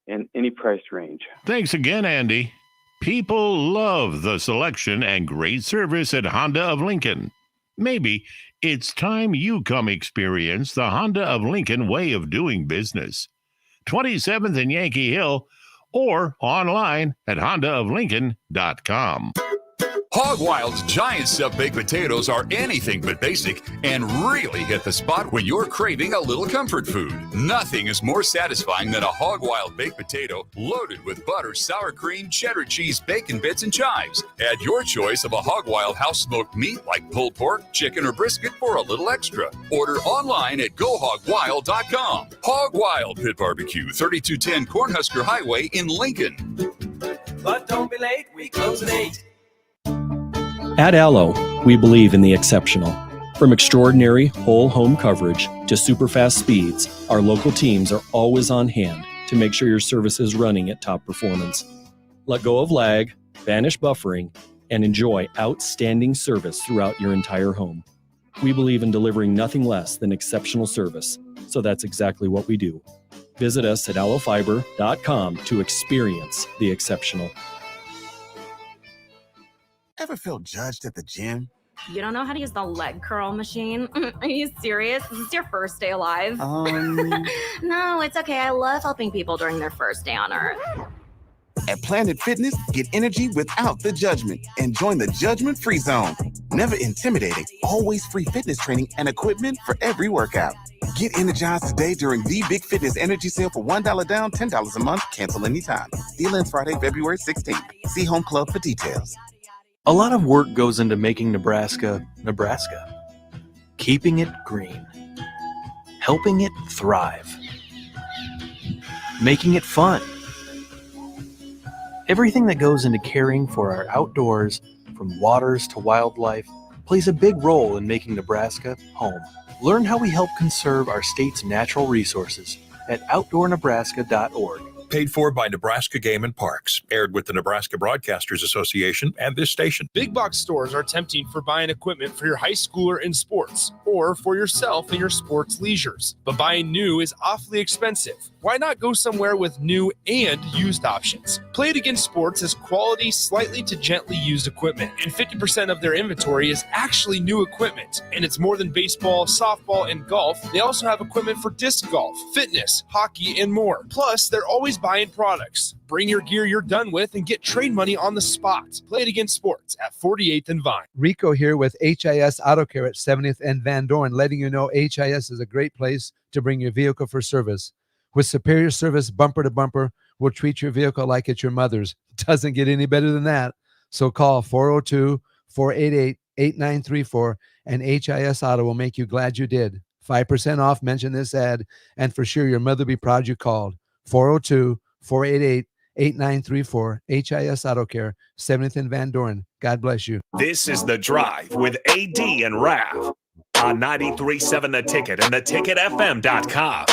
in any price range. Thanks again, Andy. People love the selection and great service at Honda of Lincoln. Maybe it's time you come experience the Honda of Lincoln way of doing business. 27th and Yankee Hill, or online at hondaoflincoln.com. Hog Wild's giant stuffed baked potatoes are anything but basic and really hit the spot when you're craving a little comfort food. Nothing is more satisfying than a Hog Wild baked potato loaded with butter, sour cream, cheddar cheese, bacon bits, and chives. Add your choice of a Hog Wild house-smoked meat like pulled pork, chicken, or brisket for a little extra. Order online at GoHogWild.com. Hog Wild Pit Barbecue, 3210 Cornhusker Highway in Lincoln. But don't be late, we close at 8. At Allo, we believe in the exceptional. From extraordinary whole home coverage to super fast speeds, our local teams are always on hand to make sure your service is running at top performance. Let go of lag, banish buffering, and enjoy outstanding service throughout your entire home. We believe in delivering nothing less than exceptional service, so that's exactly what we do. Visit us at allofiber.com to experience the exceptional. Ever felt judged at the gym? You don't know how to use the leg curl machine? Are you serious? Is this your first day alive? No, it's okay. I love helping people during their first day on Earth. At Planet Fitness, get energy without the judgment and join the judgment-free zone. Never intimidating, always free fitness training and equipment for every workout. Get energized today during the Big Fitness Energy Sale for $1 down, $10 a month. Cancel anytime. Deal ends Friday, February 16th. See Home Club for details. A lot of work goes into making Nebraska, Nebraska. Keeping it green. Helping it thrive. Making it fun. Everything that goes into caring for our outdoors, from waters to wildlife, plays a big role in making Nebraska home. Learn how we help conserve our state's natural resources at outdoornebraska.org. Paid for by Nebraska Game and Parks. Aired with the Nebraska Broadcasters Association and this station. Big box stores are tempting for buying equipment for your high schooler in sports or for yourself in your sports leisures. But buying new is awfully expensive. Why not go somewhere with new and used options? Play It Again Sports has quality, slightly to gently used equipment, and 50% of their inventory is actually new equipment. And it's more than baseball, softball, and golf. They also have equipment for disc golf, fitness, hockey, and more. Plus, they're always buying products. Bring your gear you're done with and get trade money on the spot. Play It Again Sports at 48th and Vine. Rico here with HIS Auto Care at 70th and Van Dorn, letting you know HIS is a great place to bring your vehicle for service. With superior service bumper to bumper, we'll treat your vehicle like it's your mother's. Doesn't get any better than that. So call 402-488-8934 and HIS Auto will make you glad you did. 5% off, mention this ad, and for sure your mother will be proud you called. 402-488-8934, HIS Auto Care, 70th and Van Dorn. God bless you. This is The Drive with AD and Raff on 93.7 The Ticket and theticketfm.com.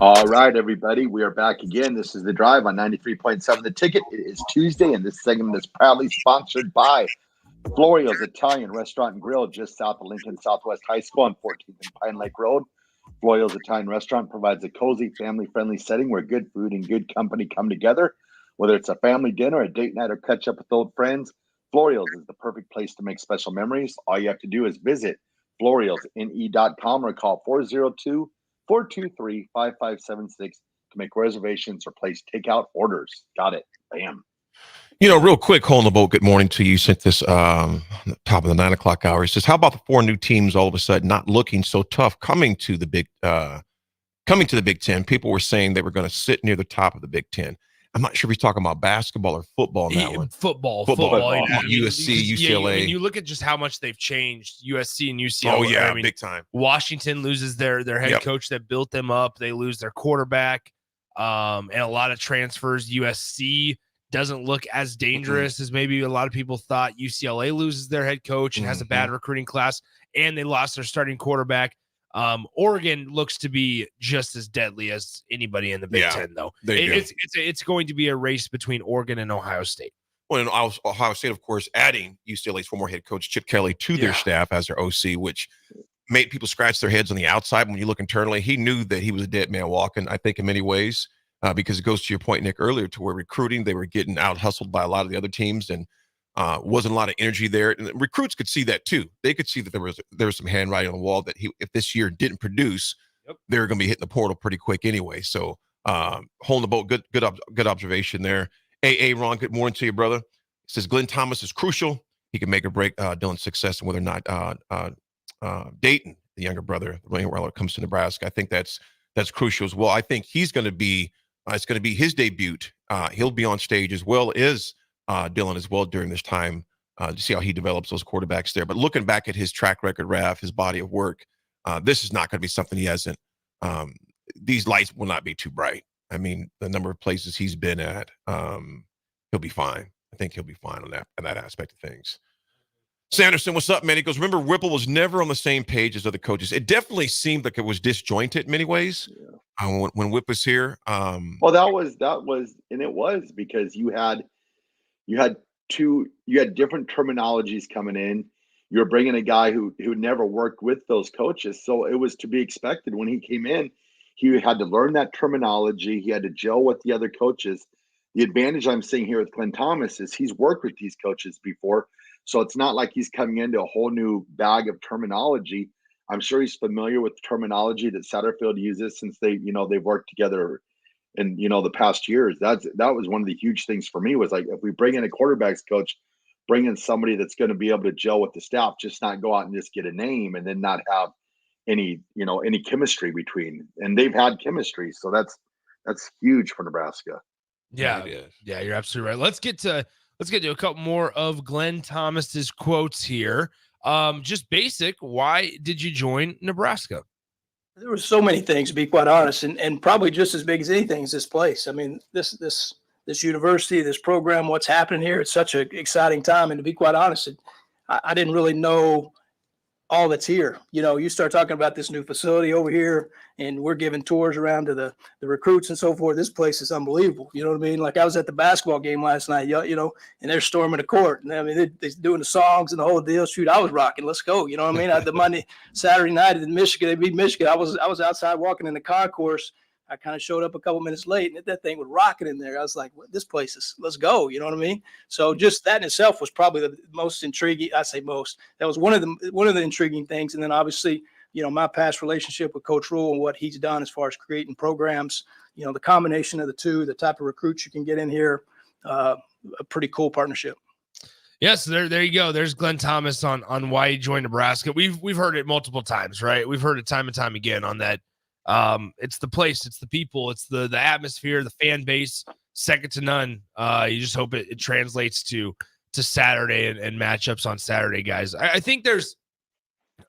All right, everybody, we are back again. This is The Drive on 93.7 The Ticket. It is Tuesday, and this segment is proudly sponsored by Florio's Italian Restaurant and Grill, just south of Lincoln Southwest High School on 14th and Pine Lake Road. Florio's Italian Restaurant provides a cozy, family-friendly setting where good food and good company come together. Whether it's a family dinner, a date night, or catch up with old friends, Florio's is the perfect place to make special memories. All you have to do is visit FloriosNE.com or call 402-423-5576 to make reservations or place takeout orders. Got it. Bam. You know, real quick, Hole in the Boat, good morning to you. Sent this top of the 9 o'clock hour. He says, how about the 4 new teams all of a sudden not looking so tough coming to the Big Ten? People were saying they were going to sit near the top of the Big Ten. I'm not sure if he's talking about basketball or football in that one. Football. USC, UCLA. When you look at just how much they've changed, USC and UCLA. Oh, yeah, big time. Washington loses their head coach that built them up. They lose their quarterback and a lot of transfers. USC doesn't look as dangerous as maybe a lot of people thought. UCLA loses their head coach and has a bad recruiting class, and they lost their starting quarterback. Oregon looks to be just as deadly as anybody in the Big Ten, though. It's going to be a race between Oregon and Ohio State. Well, and Ohio State, of course, adding UCLA's former head coach Chip Kelly to their staff as their OC, which made people scratch their heads on the outside. When you look internally, he knew that he was a dead man walking, I think, in many ways, because it goes to your point, Nick, earlier, to where recruiting, they were getting out-hustled by a lot of the other teams, and wasn't a lot of energy there. And recruits could see that too. They could see that there was some handwriting on the wall that if this year didn't produce, they were going to be hitting the portal pretty quick anyway. So Hole in the Boat, good observation there. Ron, good morning to you, brother. He says Glenn Thomas is crucial. He can make or break Dylan's success and whether or not Dayton, the younger brother, when it comes to Nebraska. I think that's crucial as well. I think he's going to be it's going to be his debut. He'll be on stage as well as Dylan as well during this time to see how he develops those quarterbacks there. But looking back at his track record, Raff, his body of work, this is not going to be something he hasn't. These lights will not be too bright. I mean, the number of places he's been at, he'll be fine. I think he'll be fine on that aspect of things. Sanderson, what's up, man? He goes, remember, Whipple was never on the same page as other coaches. It definitely seemed like it was disjointed in many ways when Whip was here. Well, that was, and it was because you had different terminologies coming in. you're bringing a guy who never worked with those coaches. So it was to be expected when he came in. He had to learn that terminology. He had to gel with the other coaches. The advantage I'm seeing here with Glenn Thomas is he's worked with these coaches before. So it's not like he's coming into a whole new bag of terminology. I'm sure he's familiar with the terminology that Satterfield uses since they've worked together in, the past years. That was one of the huge things for me was like, if we bring in a quarterbacks coach, bring in somebody that's going to be able to gel with the staff, just not go out and just get a name and then not have any chemistry between. And they've had chemistry. So that's huge for Nebraska. Yeah, you're absolutely right. Let's get to a couple more of Glenn Thomas's quotes here. Just basic. Why did you join Nebraska? There were so many things, to be quite honest, and probably just as big as anything is this place. I mean, this university, this program, what's happening here, it's such an exciting time. And to be quite honest, I didn't really know all that's here. You start talking about this new facility over here, and we're giving tours around to the recruits and so forth. This place is unbelievable. You know what I mean? Like I was at the basketball game last night, and they're storming the court. And I mean, they're doing the songs and the whole deal. Shoot, I was rocking. Let's go. You know what I mean? The Saturday night in Michigan, they beat Michigan. I was outside walking in the concourse. I kind of showed up a couple minutes late, and that thing was rocking in there. I was like, this place is, let's go. You know what I mean? So just that in itself was probably the most intriguing. I say most. That was one of the intriguing things. And then obviously, my past relationship with Coach Rule and what he's done as far as creating programs, the combination of the two, the type of recruits you can get in here, a pretty cool partnership. Yes, there you go. There's Glenn Thomas on why he joined Nebraska. We've heard it multiple times, right? We've heard it time and time again on that. It's the place, it's the people, it's the atmosphere, the fan base, second to none. You just hope it translates to Saturday and matchups on Saturday, guys. I think there's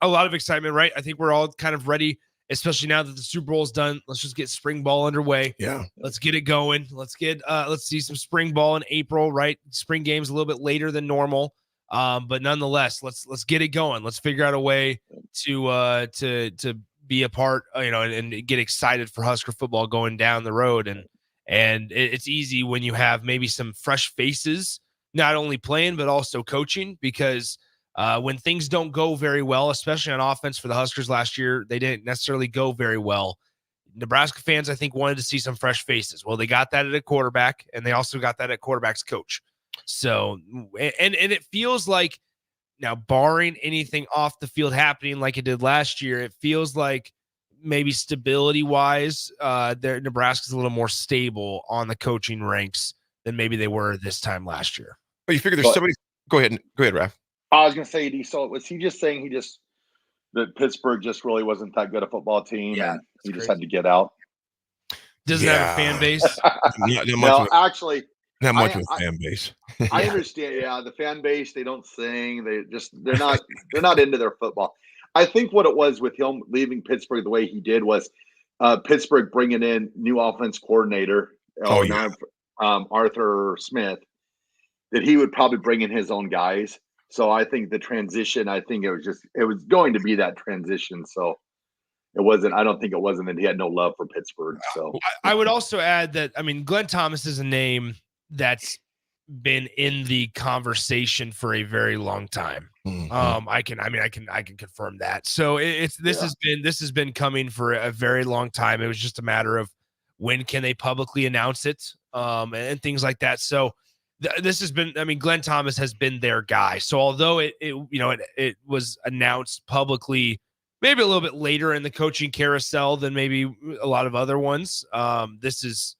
a lot of excitement, right? I think we're all kind of ready, especially now that the Super Bowl is done. Let's just get spring ball underway. Yeah. Let's get it going. Let's see some spring ball in April, right? Spring games a little bit later than normal. But nonetheless, let's get it going. Let's figure out a way to be a part, and get excited for Husker football going down the road. And it's easy when you have maybe some fresh faces, not only playing, but also coaching, because when things don't go very well, especially on offense for the Huskers last year, they didn't necessarily go very well. Nebraska fans, I think, wanted to see some fresh faces. Well, they got that at a quarterback, and they also got that at quarterback's coach. So, and it feels like, now, barring anything off the field happening like it did last year, it feels like maybe stability-wise, Nebraska's a little more stable on the coaching ranks than maybe they were this time last year. Oh, you figure there's somebody – go ahead, Raff. I was going to say, so was he just saying that Pittsburgh just really wasn't that good a football team, and he just had to get out? Doesn't have a fan base? No, actually – not much of a fan base. I understand. Yeah, the fan base, they don't sing. They're not into their football. I think what it was with him leaving Pittsburgh the way he did was Pittsburgh bringing in new offense coordinator, Arthur Smith, that he would probably bring in his own guys. So I think the transition, it was going to be that transition. So I don't think it wasn't that he had no love for Pittsburgh. So I would also add that, Glenn Thomas is a name that's been in the conversation for a very long time. Mm-hmm. I can confirm that. So this has been coming for a very long time. It was just a matter of when can they publicly announce it, and things like that. So this has been, Glenn Thomas has been their guy. So although it was announced publicly, maybe a little bit later in the coaching carousel than maybe a lot of other ones, this is,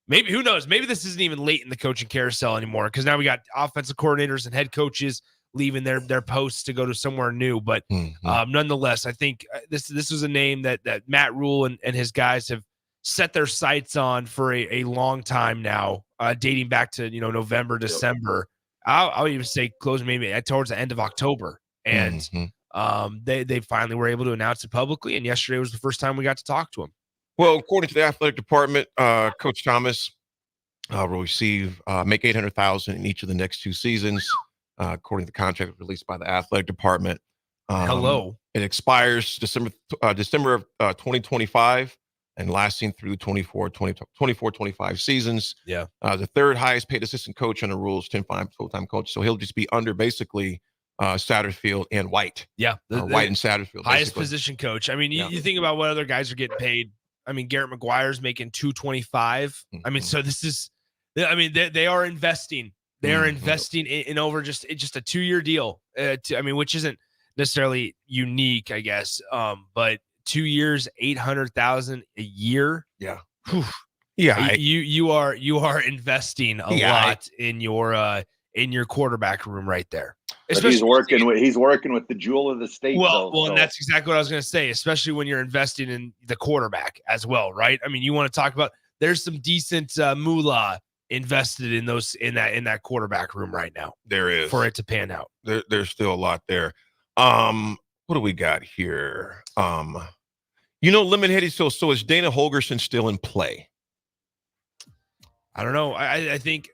maybe, who knows? Maybe this isn't even late in the coaching carousel anymore, because now we got offensive coordinators and head coaches leaving their posts to go to somewhere new. But nonetheless, I think this was a name that Matt Rule and his guys have set their sights on for a long time now, dating back to November, December. I'll even say close maybe towards the end of October, and they finally were able to announce it publicly. And yesterday was the first time we got to talk to him. Well, according to the athletic department, Coach Thomas will make $800,000 in each of the next 2 seasons, according to the contract released by the athletic department. It expires December of 2025 and lasting through 24-25 seasons. Yeah, the third highest paid assistant coach on the Rules, 10 full-time coach. So he'll just be under basically Satterfield and White. Yeah, White and Satterfield. Highest basically. position coach. I mean, you think about what other guys are getting paid. I mean, Garrett McGuire's making $225. I mean, so this is, I mean, they are investing. They are investing in over just a 2-year deal. Which isn't necessarily unique, I guess. But 2 years, $800,000 a year. Yeah. Whew. Yeah. You are investing a lot in your quarterback room right there. But he's working with the jewel of the state. Well, and that's exactly what I was going to say, especially when you're investing in the quarterback as well, right? I mean, you want to talk about there's some decent moolah invested in that quarterback room right now. There is, for it to pan out. There's still a lot there. What do we got here? Lemonhead. So is Dana Holgorsen still in play? I don't know. I think.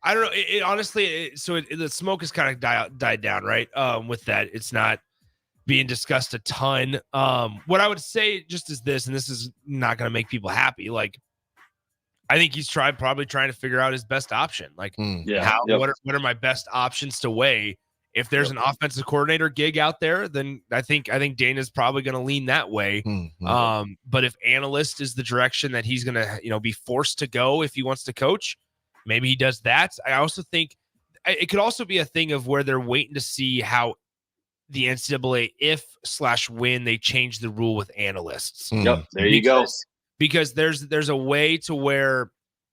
I don't know. Honestly, the smoke has kind of died down, right? With that, it's not being discussed a ton. What I would say just is this, and this is not going to make people happy. Like, I think he's probably trying to figure out his best option. Like, what are my best options to weigh? If there's an offensive coordinator gig out there, then I think Dana's probably going to lean that way. But if analyst is the direction that he's going to, be forced to go if he wants to coach, maybe he does that. I also think it could also be a thing of where they're waiting to see how the NCAA, when they change the rule with analysts. Yep, there you go. Because there's a way to where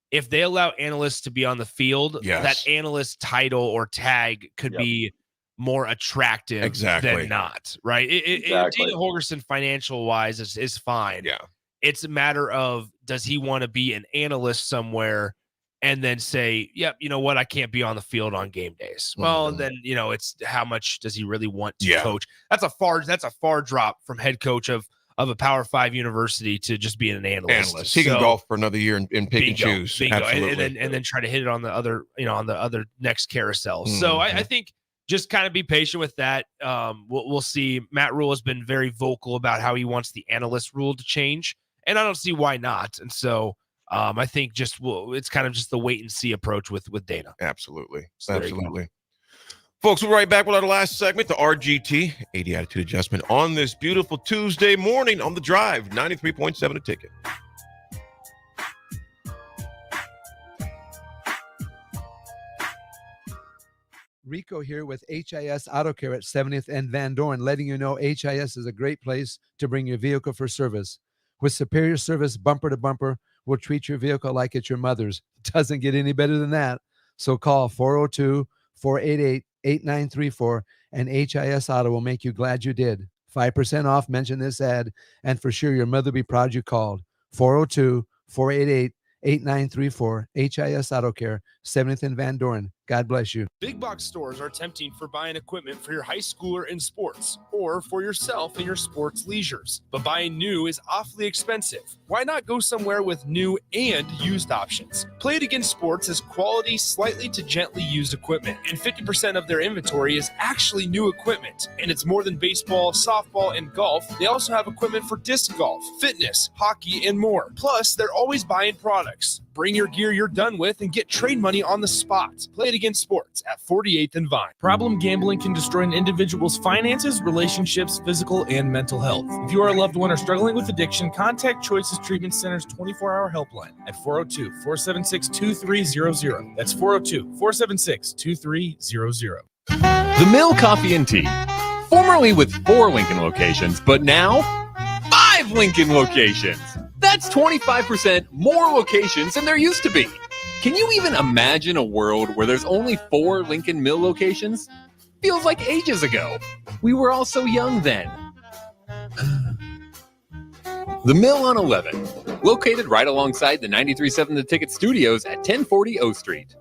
if they allow analysts to be on the field, that analyst title or tag could be more attractive than not, right? Dana Holgorsen financial wise is fine. Yeah, it's a matter of, does he want to be an analyst somewhere and then say, yep, you know what, I can't be on the field on game days. Well, then, it's how much does he really want to coach? That's a far drop from head coach of a Power 5 university to just being an analyst. He can golf for another year and pick and choose. Absolutely. And then try to hit it on the other, on the other next carousel. So I think just kind of be patient with that. We'll see. Matt Rule has been very vocal about how he wants the analyst rule to change, and I don't see why not. And so I think it's kind of just the wait and see approach with Dana. Absolutely. So absolutely. Folks, we'll be right back with our last segment, the RGT 80 Attitude Adjustment on this beautiful Tuesday morning on The Drive, 93.7 a ticket. Rico here with HIS Auto Care at 70th and Van Dorn, letting you know HIS is a great place to bring your vehicle for service. With superior service bumper to bumper, we'll treat your vehicle like it's your mother's. It doesn't get any better than that. So call 402-488-8934 and HIS Auto will make you glad you did. 5% off, mention this ad, and for sure your mother will be proud you called. 402-488-8934, HIS Auto Care, 70th and Van Dorn. God bless you. Big box stores are tempting for buying equipment for your high schooler in sports or for yourself in your sports leisures. But buying new is awfully expensive. Why not go somewhere with new and used options? Play It Again Sports has quality, slightly to gently used equipment, and 50% of their inventory is actually new equipment. And it's more than baseball, softball, and golf. They also have equipment for disc golf, fitness, hockey, and more. Plus, they're always buying products. Bring your gear you're done with and get trade money on the spot. Play It Again Sports at 48th and Vine. Problem gambling can destroy an individual's finances, relationships, physical, and mental health. If you are a loved one or struggling with addiction, contact Choices Treatment Center's 24-hour helpline at 402-476-2300. That's 402-476-2300. The Mill Coffee and Tea, formerly with 4 Lincoln locations, but now 5 Lincoln locations. That's 25% more locations than there used to be. Can you even imagine a world where there's only 4 Lincoln Mill locations? Feels like ages ago. We were all so young then. The Mill on 11, located right alongside the 93.7 The Ticket Studios at 1040 O Street.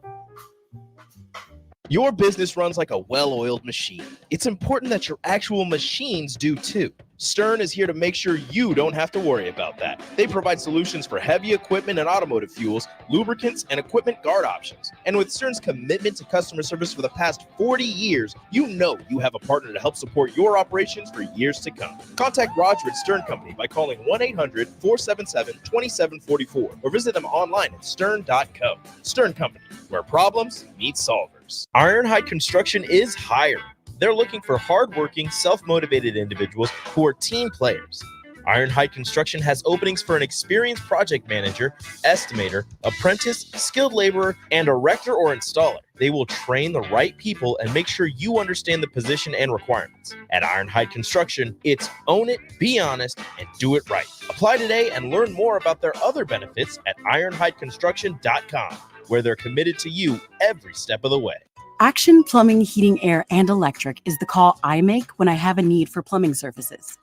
Your business runs like a well-oiled machine. It's important that your actual machines do too. Stern is here to make sure you don't have to worry about that. They provide solutions for heavy equipment and automotive fuels, lubricants, and equipment guard options. And with Stern's commitment to customer service for the past 40 years, you know you have a partner to help support your operations for years to come. Contact Roger at Stern Company by calling 1-800-477-2744 or visit them online at stern.co. Stern Company, where problems meet solvers. Ironhide Construction is hiring. They're looking for hardworking, self-motivated individuals who are team players. Iron Height Construction has openings for an experienced project manager, estimator, apprentice, skilled laborer, and erector or installer. They will train the right people and make sure you understand the position and requirements. At Iron Height Construction, it's own it, be honest, and do it right. Apply today and learn more about their other benefits at ironheightconstruction.com, where they're committed to you every step of the way. Action Plumbing, Heating, Air, and Electric is the call I make when I have a need for plumbing services.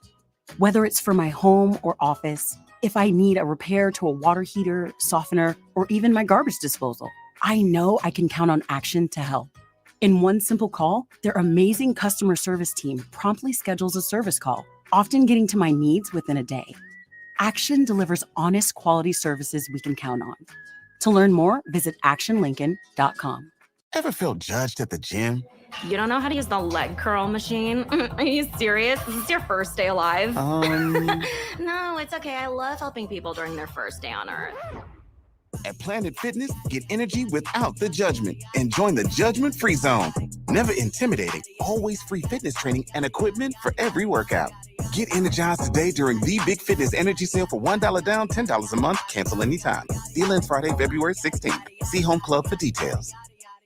Whether it's for my home or office, if I need a repair to a water heater, softener, or even my garbage disposal, I know I can count on Action to help. In one simple call, their amazing customer service team promptly schedules a service call, often getting to my needs within a day. Action delivers honest, quality services we can count on. To learn more, visit actionlincoln.com. Ever feel judged at the gym? You don't know how to use the leg curl machine? Are you serious? This is your first day alive? No, it's okay. I love helping people during their first day on Earth. At Planet Fitness, get energy without the judgment and join the judgment-free zone. Never intimidating, always free fitness training and equipment for every workout. Get energized today during the Big Fitness Energy Sale for $1 down, $10 a month. Cancel anytime. Deal ends Friday, February 16th. See Home Club for details.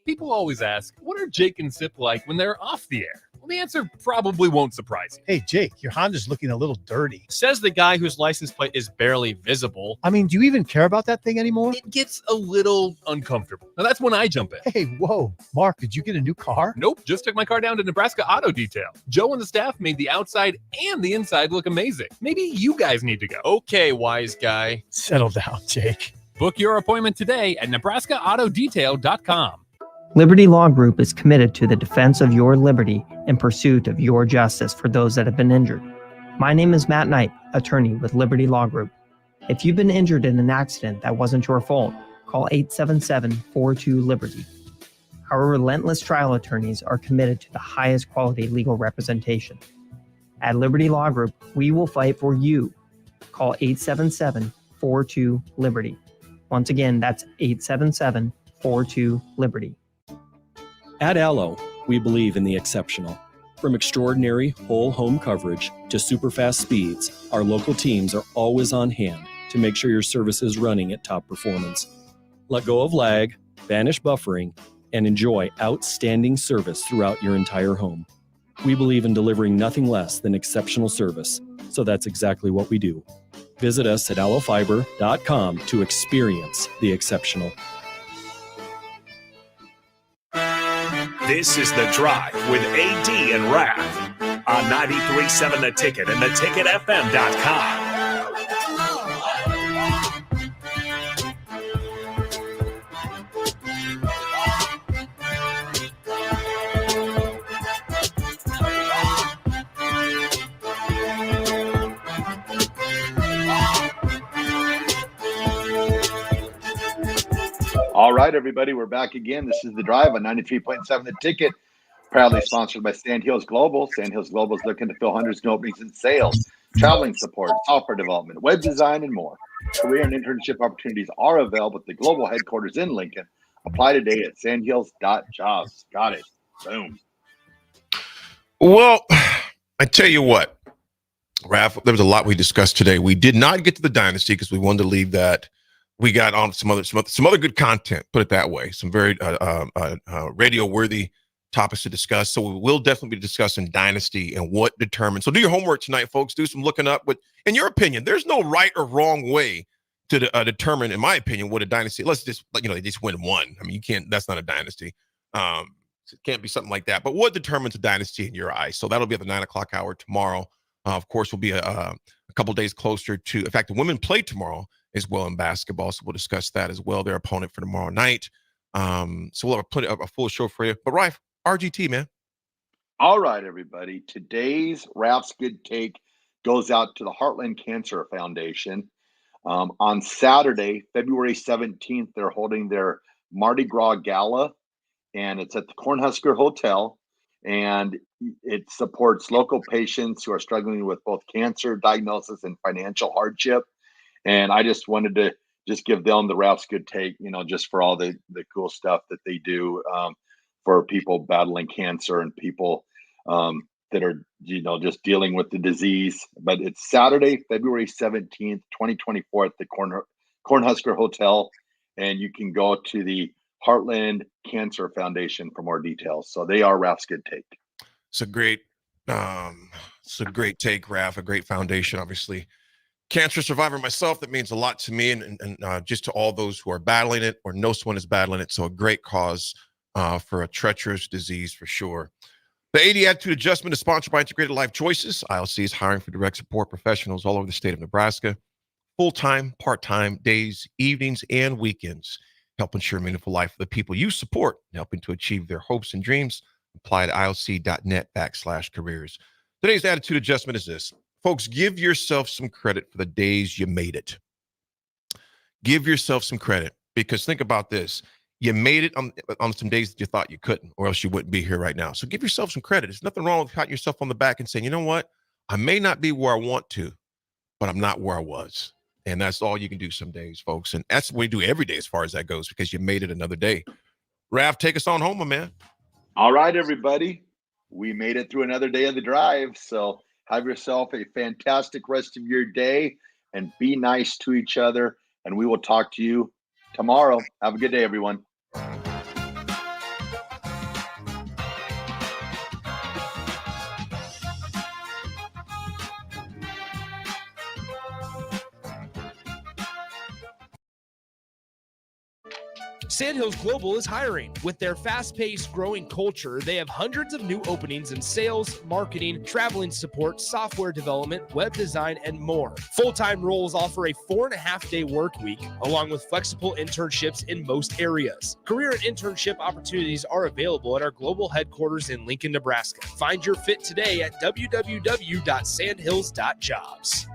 People always ask, what are Jake and Sip like when they're off the air? Well, the answer probably won't surprise you. Hey, Jake, your Honda's looking a little dirty. Says the guy whose license plate is barely visible. I mean, do you even care about that thing anymore? It gets a little uncomfortable. Now, that's when I jump in. Hey, whoa. Mark, did you get a new car? Nope, just took my car down to Nebraska Auto Detail. Joe and the staff made the outside and the inside look amazing. Maybe you guys need to go. Okay, wise guy. Settle down, Jake. Book your appointment today at nebraskaautodetail.com. Liberty Law Group is committed to the defense of your liberty and pursuit of your justice for those that have been injured. My name is Matt Knight, attorney with Liberty Law Group. If you've been injured in an accident that wasn't your fault, call 877-42-LIBERTY. Our relentless trial attorneys are committed to the highest quality legal representation. At Liberty Law Group, we will fight for you. Call 877-42-LIBERTY. Once again, that's 877-42-LIBERTY. At Allo, we believe in the exceptional. From extraordinary whole home coverage to super fast speeds, our local teams are always on hand to make sure your service is running at top performance. Let go of lag, banish buffering, and enjoy outstanding service throughout your entire home. We believe in delivering nothing less than exceptional service, so that's exactly what we do. Visit us at allofiber.com to experience the exceptional. This is The Drive with AD and Raff on 93.7 The Ticket and theticketfm.com. All right, everybody, we're back again. This is The Drive on 93.7 The Ticket, proudly sponsored by Sandhills Global. Sandhills Global is looking to fill hundreds of openings in sales, traveling support, software development, web design, and more. Career and internship opportunities are available at the global headquarters in Lincoln. Apply today at sandhills.jobs. Got it. Boom. Well, I tell you what, Raff, there was a lot we discussed today. We did not get to the dynasty because we wanted to leave that. We got on some other good content, put it that way, some very radio-worthy topics to discuss. So we will definitely be discussing dynasty and what determines. So do your homework tonight, folks. Do some looking up. But in your opinion, there's no right or wrong way to determine, in my opinion, what a dynasty. Let's just they just win one. I mean, you can't. That's not a dynasty. It can't be something like that. But what determines a dynasty in your eyes? So that'll be at the 9 o'clock hour tomorrow. Of course, we'll be a couple days closer to. In fact, the women play tomorrow as well in basketball, so we'll discuss that as well. Their opponent for tomorrow night. So we'll have a full show for you. But Raff, RGT, man. All right, everybody. Today's Raff's Good Take goes out to the Heartland Cancer Foundation. On Saturday, February 17th, they're holding their Mardi Gras Gala, and it's at the Cornhusker Hotel. And it supports local patients who are struggling with both cancer diagnosis and financial hardship. And I just wanted to just give them the Raff's Good Take, just for all the cool stuff that they do for people battling cancer and people that are, just dealing with the disease. But it's Saturday, February 17th, 2024 at the Cornhusker Hotel. And you can go to the Heartland Cancer Foundation for more details. So they are Raff's good take. It's a great take, Raff, a great foundation, obviously. Cancer survivor myself, that means a lot to me and just to all those who are battling it or know someone is battling it. So a great cause for a treacherous disease for sure. The AD Attitude Adjustment is sponsored by Integrated Life Choices. ILC is hiring for direct support professionals all over the state of Nebraska. Full-time, part-time, days, evenings, and weekends. Help ensure a meaningful life for the people you support, helping to achieve their hopes and dreams. Apply to ilc.net/careers. Today's attitude adjustment is this. Folks, give yourself some credit for the days you made it. Give yourself some credit, because think about this. You made it on some days that you thought you couldn't, or else you wouldn't be here right now. So give yourself some credit. There's nothing wrong with patting yourself on the back and saying, you know what? I may not be where I want to, but I'm not where I was. And that's all you can do some days, folks. And that's what we do every day as far as that goes, because you made it another day. Raff, take us on home, my man. All right, everybody. We made it through another day of the drive. So have yourself a fantastic rest of your day and be nice to each other. And we will talk to you tomorrow. Have a good day, everyone. Sandhills Global is hiring. With their fast-paced, growing culture, they have hundreds of new openings in sales, marketing, traveling support, software development, web design, and more. Full-time roles offer a 4.5-day work week, along with flexible internships in most areas. Career and internship opportunities are available at our global headquarters in Lincoln, Nebraska. Find your fit today at www.sandhills.jobs.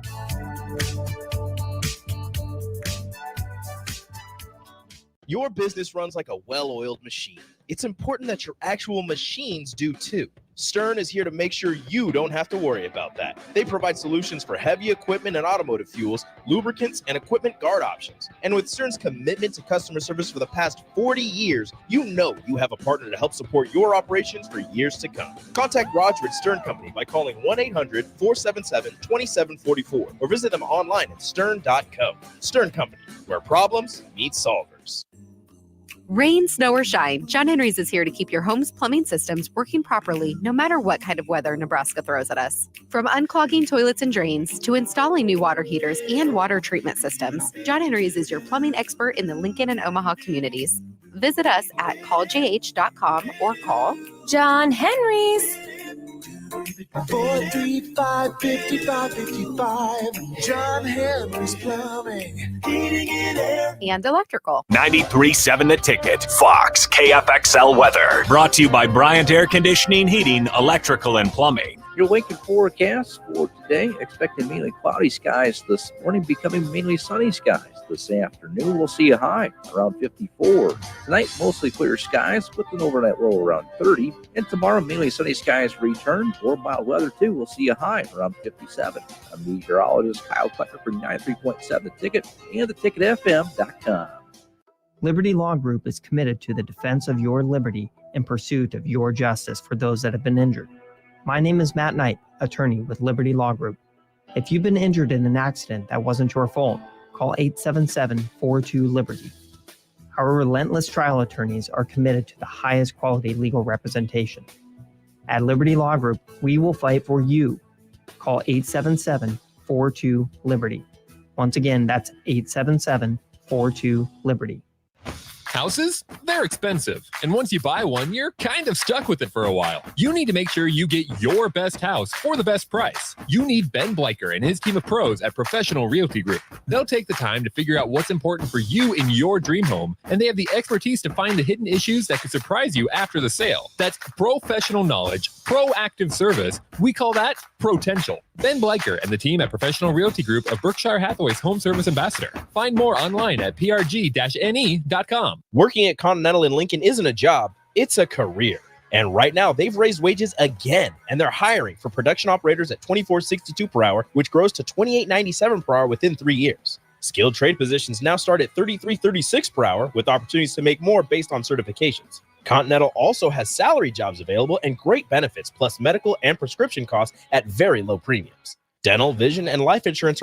Your business runs like a well-oiled machine. It's important that your actual machines do too. Stern is here to make sure you don't have to worry about that. They provide solutions for heavy equipment and automotive fuels, lubricants, and equipment guard options. And with Stern's commitment to customer service for the past 40 years, you know you have a partner to help support your operations for years to come. Contact Roger at Stern Company by calling 1-800-477-2744 or visit them online at stern.co. Stern Company, where problems meet solvers. Rain, snow, or shine, John Henry's is here to keep your home's plumbing systems working properly no matter what kind of weather Nebraska throws at us. From unclogging toilets and drains to installing new water heaters and water treatment systems, John Henry's is your plumbing expert in the Lincoln and Omaha communities. Visit us at calljh.com or call John Henry's. 435-5555. John Henry's Plumbing, Heating and Air. And electrical. 93.7 The Ticket, Fox, KFXL weather. Brought to you by Bryant Air Conditioning, Heating, Electrical, and Plumbing. Your Lincoln forecast for today, expecting mainly cloudy skies this morning, becoming mainly sunny skies. This afternoon, we'll see a high around 54. Tonight, mostly clear skies with an overnight low around 30. And tomorrow, mainly sunny skies return. Or mild weather, too. We'll see a high around 57. I'm meteorologist Kyle Tucker for 93.7 The Ticket and theticketfm.com. Liberty Law Group is committed to the defense of your liberty in pursuit of your justice for those that have been injured. My name is Matt Knight, attorney with Liberty Law Group. If you've been injured in an accident that wasn't your fault, call 877-42-LIBERTY. Our relentless trial attorneys are committed to the highest quality legal representation. At Liberty Law Group, we will fight for you. Call 877-42-LIBERTY. Once again, that's 877-42-LIBERTY. Houses? They're expensive. And once you buy one, you're kind of stuck with it for a while. You need to make sure you get your best house for the best price. You need Ben Bleicher and his team of pros at Professional Realty Group. They'll take the time to figure out what's important for you in your dream home, and they have the expertise to find the hidden issues that could surprise you after the sale. That's professional knowledge, proactive service. We call that potential. Ben Bleicher and the team at Professional Realty Group of Berkshire Hathaway's Home Service Ambassador. Find more online at prg-ne.com. Working at Continental in Lincoln isn't a job, it's a career. And right now, they've raised wages again, and they're hiring for production operators at $24.62 per hour, which grows to $28.97 per hour within 3 years. Skilled trade positions now start at $33.36 per hour, with opportunities to make more based on certifications. Continental also has salary jobs available and great benefits, plus medical and prescription costs at very low premiums. Dental, vision, and life insurance are